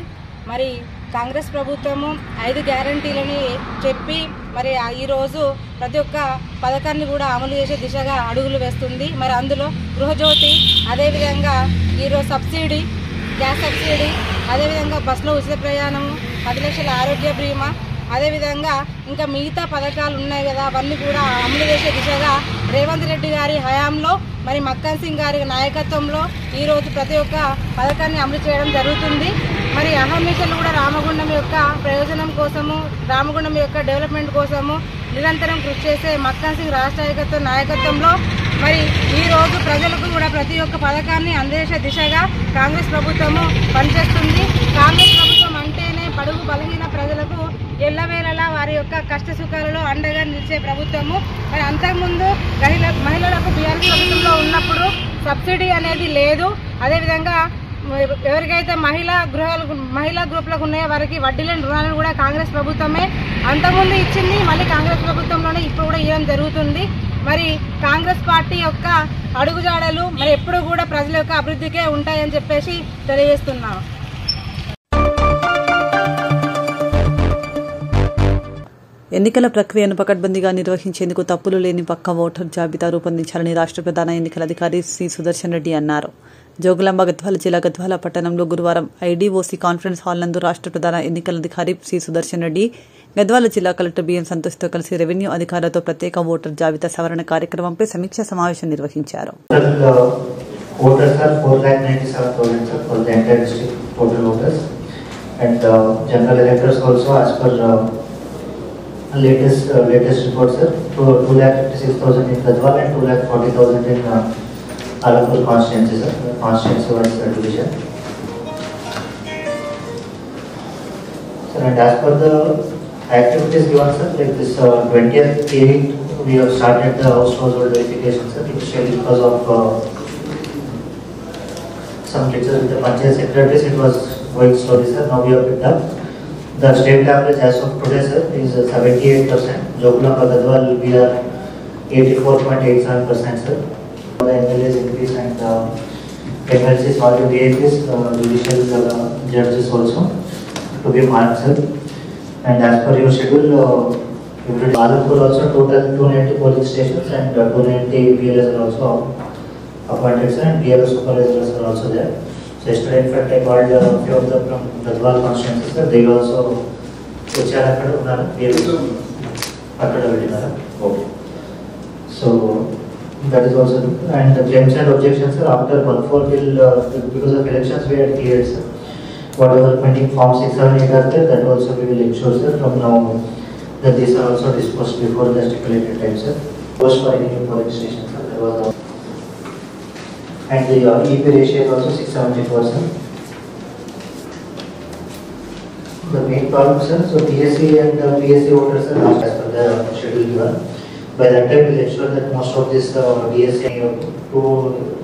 మరి కాంగ్రెస్ ప్రభుత్వము 5 గ్యారంటీలని చెప్పి మరి ఈరోజు ప్రతి ఒక్క పథకాన్ని కూడా అమలు చేసే దిశగా అడుగులు వేస్తుంది. మరి అందులో గృహజ్యోతి, అదేవిధంగా ఈరోజు సబ్సిడీ, గ్యాస్ సబ్సిడీ, అదేవిధంగా బస్సులో ఉచిత ప్రయాణము, 10 లక్షల ఆరోగ్య బీమా, అదేవిధంగా ఇంకా మిగతా పథకాలు ఉన్నాయి కదా, అవన్నీ కూడా అమలు చేసే దిశగా రేవంత్ రెడ్డి గారి హయాంలో మరి మకాన్ సింగ్ గారి నాయకత్వంలో ఈరోజు ప్రతి ఒక్క పథకాన్ని అమలు చేయడం జరుగుతుంది. మరి అహర్నిశలు కూడా రామగుండం యొక్క ప్రయోజనం కోసము, రామగుండం యొక్క డెవలప్మెంట్ కోసము నిరంతరం కృషి చేసే మకాన్ సింగ్ రాష్ట్ర నాయకత్వంలో మరి ఈరోజు ప్రజలకు కూడా ప్రతి ఒక్క పథకాన్ని అందజేసే దిశగా కాంగ్రెస్ ప్రభుత్వము పనిచేస్తుంది. కాంగ్రెస్ ప్రభుత్వం అంటేనే బడుగు బలహీన ప్రజలకు ఎల్లవేళలా వారి యొక్క కష్ట సుఖాలలో అండగా నిలిచే ప్రభుత్వము. మరి అంతకుముందు మహిళలకు బీఆర్ఎస్ ప్రభుత్వంలో ఉన్నప్పుడు సబ్సిడీ అనేది లేదు. అదేవిధంగా ఎవరికైతే మహిళా గ్రూపులకు ఉన్నాయో వారికి వడ్డీ లేని రుణాలను కూడా కాంగ్రెస్ ప్రభుత్వమే అంతకుముందు ఇచ్చింది. మళ్ళీ కాంగ్రెస్ ప్రభుత్వంలోనే ఇప్పుడు కూడా ఇవ్వడం జరుగుతుంది. మరి కాంగ్రెస్ పార్టీ యొక్క అడుగుజాడలు మరి ఎప్పుడు కూడా ప్రజల యొక్క అభివృద్ధికే ఉంటాయని చెప్పేసి తెలియజేస్తున్నాను. ఎన్నికల ప్రక్రియను పకడ్బందీగా నిర్వహించేందుకు తప్పులు లేని పక్కా ఓటర్ జాబితా రూపొందించాలని రాష్ట్ర ప్రధాన ఎన్నికల అధికారి సి సుదర్శన్ రెడ్డి అన్నారు. జోగులాంబ గద్వాల జిల్లా గద్వాల పట్టణంలో గురువారం ఐడీఓసీ కాన్ఫరెన్స్ హాల్ నందు రాష్ట్ర ప్రధాన ఎన్నికల అధికారి సి సుదర్శన్ రెడ్డి, గద్వాల జిల్లా కలెక్టర్ బిఎం సంతోష్తో కలిసి రెవెన్యూ అధికారులతో ప్రత్యేక ఓటర్ జాబితా సవరణ కార్యక్రమంపై సమీక్షా సమావేశం నిర్వహించారు. latest report, sir. 2,56,000 in Gadwal and 2,40,000 in Alapur constituency, sir. Constituency wise division. Sir, and as per the activities given, sir, like this 20th date, we have started the household verification, sir, initially because of some glitches with the Panchayat secretaries, it was going slowly, sir. Now we have picked up. The state average as of today, sir, is 78%. Joglamba Gadwal, we are 84.87%, sir. The MLAs increase and MLCs, all the VIPs, judicial judges also to be marked, sir. And as per your schedule, Alapur also total 290 polling stations and 290 BLS are also appointed, sir, and BLS supervisors are also there. So yesterday, in fact, I called a few of them from Gadwal constituency, sir. They also వచ్చారు అక్కడ ఉన్నారు అక్కడ వెళ్ళినారా okay so that is also good. And the claims and objections, sir, after 1/4 bill, because of elections we had cleared, sir. Whatever pending form 6, 7, 8 are there, that also we will ensure, sir, from now that these are also disposed before the stipulated time, sir. Post for any polling station, sir, there was and the EP ratio is also 670%. The main problem, sir, so PSC and PSC voters are not as per the schedule given. By that time, we'll ensure that most of this DSC, 2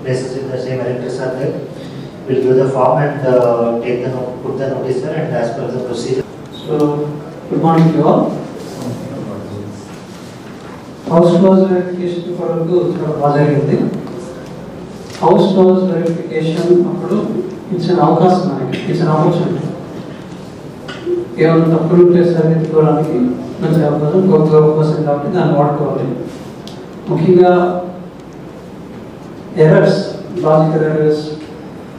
places in the same electors are there. We'll give the form and take the put the notice, sir, and as per the procedure. So, good morning to all. House close verification for the house close verification it's an అవకాశం మనకి, it's an opportunity. కేవలం తప్పులు సరిదిద్దుకోవడానికి మంచి అవకాశం గొప్ప అవకాశం కాబట్టి దాన్ని వాడుకోవాలి. ముఖ్యంగా ఎర్రర్స్, లాజికల్ ఎర్రర్స్,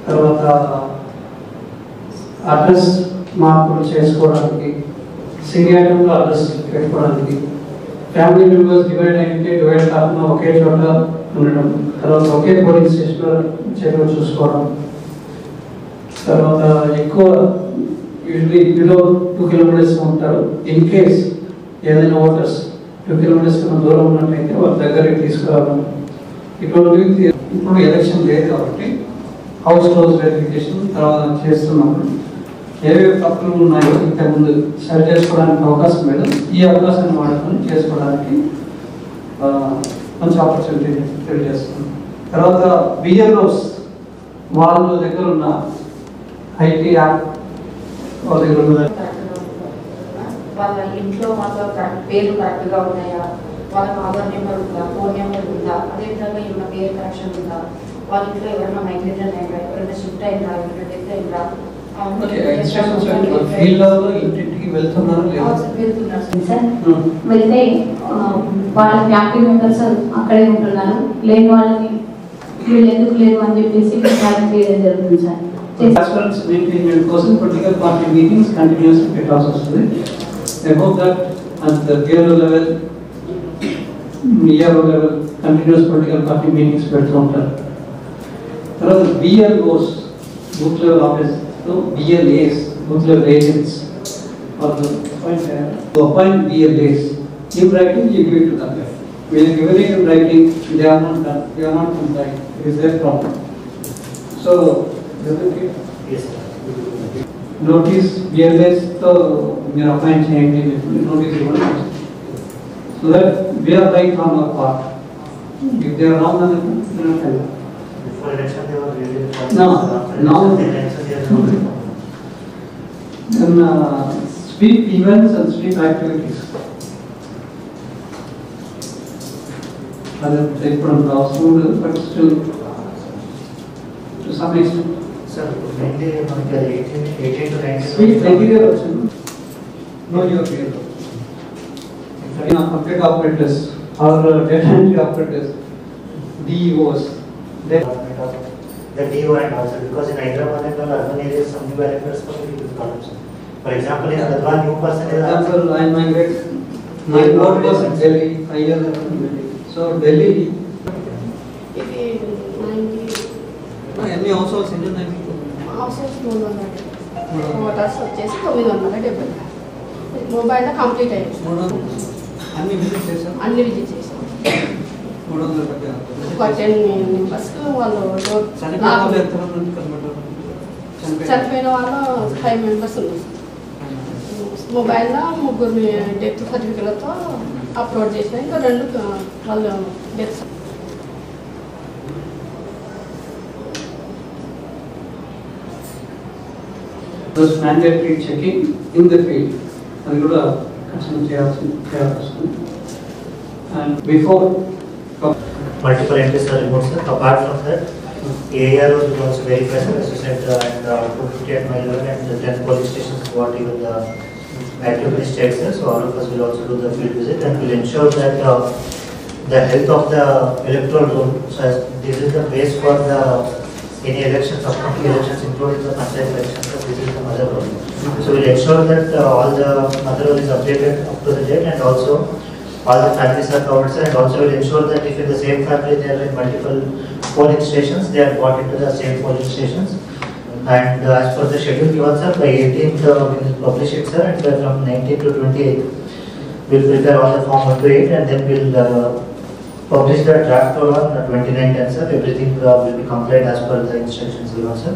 తర్వాత అడ్రస్ మార్పులు చేసుకోవడానికి, సింగిల్ ఐటమ్లో అడ్రస్ పెట్టుకోవడానికి, ఫ్యామిలీ మెంబర్స్ డివైడ్ కాకుండా ఒకే చోట ఉండడం, తర్వాత ఒకే పోలింగ్ స్టేషన్లో చేరువ చూసుకోవడం, తర్వాత ఎక్కువ యూజువలీ బిలో 2 kilometers ఉంటారు. ఇన్ కేస్ ఏదైనా ఓటర్స్ 2 kilometers కన్నా దూరం ఉన్నట్లయితే వాళ్ళ దగ్గరికి తీసుకురావడం, ఇటువంటివి ఇప్పుడు ఎలక్షన్ లేదు కాబట్టి హౌస్ క్లోజ్ వెరిఫికేషన్ తర్వాత చేస్తున్నప్పుడు ఏవేవి తప్పులు ఉన్నాయో ఇంతకుముందు సరి చేసుకోవడానికి అవకాశం లేదు. ఈ అవకాశాన్ని వాడుకొని చేసుకోవడానికి మంచి ఆపర్చునిటీ తెలియజేస్తున్నాం. తర్వాత బిఎల్ఓస్ వాళ్ళ దగ్గర ఉన్న ఐటీ యాప్ వాళ్ళ దగ్గర ఉన్న వాళ్ళ ఇంట్లో వాళ్ళ పేర్లు కరెక్ట్గా ఉన్నాయా, వాళ్ళకి ఆధార్ నెంబర్ ఉందా, ఫోన్ నెంబర్ ఉందా, అదేవిధంగా ఏమైనా పేరు కరెక్షన్ ఉందా, వాళ్ళ ఇంట్లో ఎవరైనా మైగ్రేషన్ అయిందా, ఎవరైనా షిఫ్ట్ అయిందా, ఎవరైనా డెత్ అయిందా, వెళ్తే వాళ్ళ ఫ్యామిలీ మెంబర్స్ అక్కడే ఉంటున్నారు, లేని వాళ్ళని వీళ్ళు ఎందుకు లేరు అని చెప్పేసి విచారణ చేయడం జరుగుతుంది సార్. కోసం పొలిటికల్ పార్టీ మీటింగ్స్ కంటిన్యూస్ పెట్టాల్సి వస్తుంది. I hope that at the PLO level, ERO level, continuous political party meetings పెడుతూ ఉంటారు. తర్వాత BLOs, booth level office, BLAs, booth level agents, or to appoint BLAs. In writing, you give it to them. When you give it in writing, they are not done, they are not compliant. It is their problem. So, yes, notice BLAs to మీరు అపాయింట్ చేయండి, నోటీస్ ఇవ్వండి. So that we are right on our part. If they are wrong, then they are not. Before election, they were really now then sweep events and sweep activities. They put on the household, but still to some extent. Sir, mainly 18 to 19. Sweep criteria also. Know your field. Complete operators or data entry operators, DEOs. The DEO and also because in Hyderabad and all urban areas, some new electors come with problems. For example, in Gadwal, new person is. Example, I migrate. My work was in Delhi, 5 years ago in Delhi. So Delhi. Any households in Delhi? Households 300. Voters వచ్చేసి 970. మొబైల్ కంప్లీట్ అయ్యింది. అన్ని విజిట్ చేశాం. అన్ని విజిట్ చేశాం. 310. ఒక 10 మెంబర్స్ వాళ్ళు చనిపోయిన వాళ్ళు 5 మెంబర్స్ ఉన్నారు. మొబైల్లో ముగ్గురు డెత్ సర్టిఫికెట్లతో అప్లోడ్ చేసిన, ఇంకా 2 వాళ్ళు death. Those mandatory checking in the field, అది కూడా ఖచ్చితంగా చేయాల్సి వస్తుంది. And before multiple entries are removed, sir. Apart from that, AAR was also verified, as you said, and 258 mile and 10 police stations got even the activity status. So all of us will also do the field visit and will ensure that the health of the electoral room. So as this is the base for the any elections, upcoming elections, including the Panchayat elections. So this is the mother role. So we'll ensure that all the mother role is updated up to the date, and also all the families are covered, sir, and also will ensure that if in the same family they are in multiple polling stations, they are brought into the same polling stations. And as per the schedule given, sir, by 18th we will publish it, sir, and from 19th to 28th we will prepare all the form 1 to 8, and then we will publish the draft on 29th, and sir, everything will be complied as per the instructions given, sir.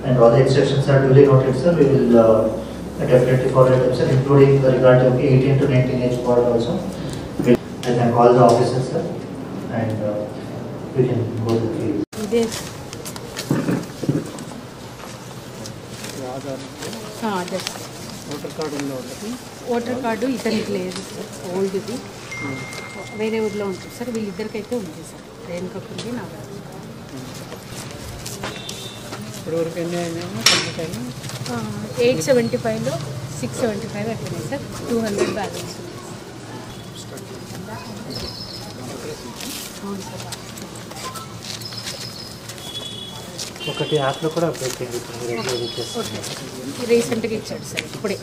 And all the instructions are duly noted, sir. We will definitely follow them, sir, including the regard of 18 to 19 age board also. I can call the officers, sir, and we can go to the field. Voter card ఇతనికి లేదు సార్, ఓల్డ్ది వేరే ఊర్లో ఉంటుంది సార్. వీళ్ళిద్దరికైతే ఉంది సార్, రేణుకకుంది నా 875లో 675 అట్లనే సార్. 200 బ్యాలెన్స్ ఉంది. అవును సార్. ఒకటి యాప్లో కూడా అప్డేట్ చేయండి. రీసెంట్గా ఇచ్చాడు సార్ ఇప్పుడే.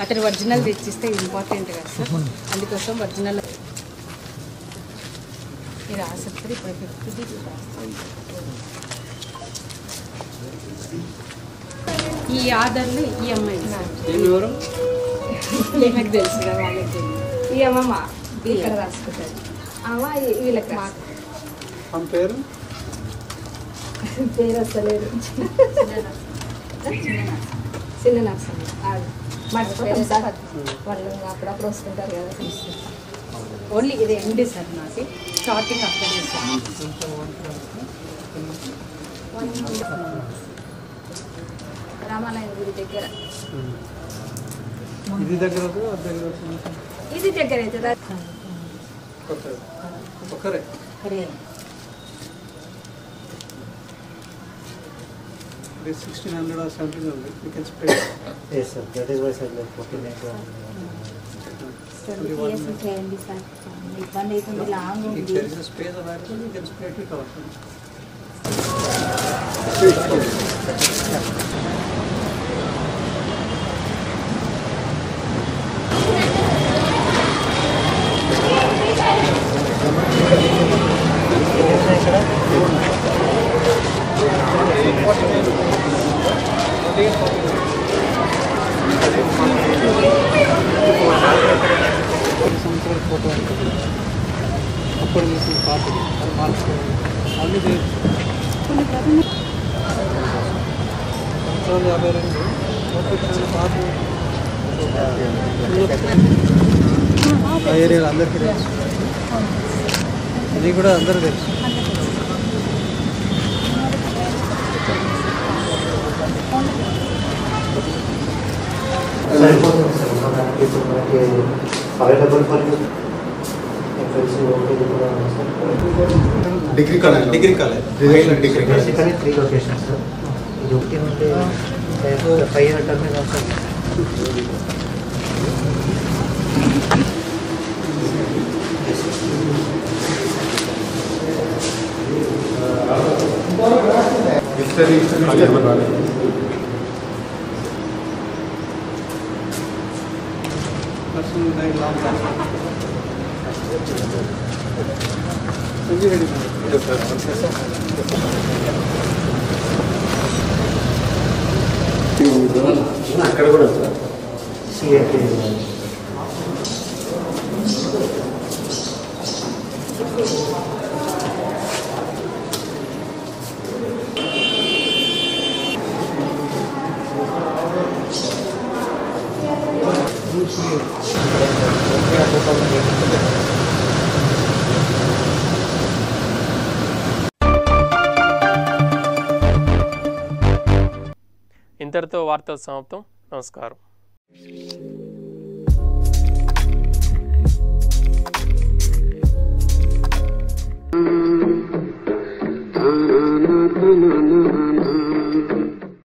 అతను ఒరిజినల్ తెచ్చిస్తే ఇంపార్టెంట్ కదా సార్, అందుకోసం ఒరిజినల్ ఇది రాసారు సార్. ఇప్పుడు 5th ఈ ఆధార్లు ఈ అమ్మాయి సార్. నాకు తెలుసు కదా వాళ్ళకి. ఈ అమ్మ ఇక్కడ రాసుకుంటారు. అమ్మ వీళ్ళకి పేరు పేరు వస్తలేదు. చిన్న నర్సమ్మ మర్చిపోయాం సార్. వాళ్ళు అప్పుడప్పుడు వస్తుంటారు కదా. ఓన్లీ ఇది ఎండి సార్ నాకు స్టార్టింగ్ అప్లై చేశాను. రామాలయం గుడి దగ్గర. ఇది దగ్గర ఇది దగ్గర అవుతుందా? ఒకరే This 1600 or something of it, we can spread. Yes, sir. That is why I said like 49 to చేయండి సార్. ఇబ్బంది అవుతుంది, లాంగ్ ఉంది. If there is a space available, we can spread it also. Photo ఉంటుంది అప్పుడు తీసిన పాత అది మార్చుకోవాలి. అన్నీ కొన్ని 1952 పాత ఆ ఏరియాలో అందరికీ తెలుసు. అది కూడా అందరూ తెలుసు. available for you. Degree college. Basically 3 locations, sir. You can only 5-year term is also. అక్కడ కూడా సార్ CAP రూల్స్ని 2020 ఇంతటితో వార్తలు సమాప్తం. నమస్కారం.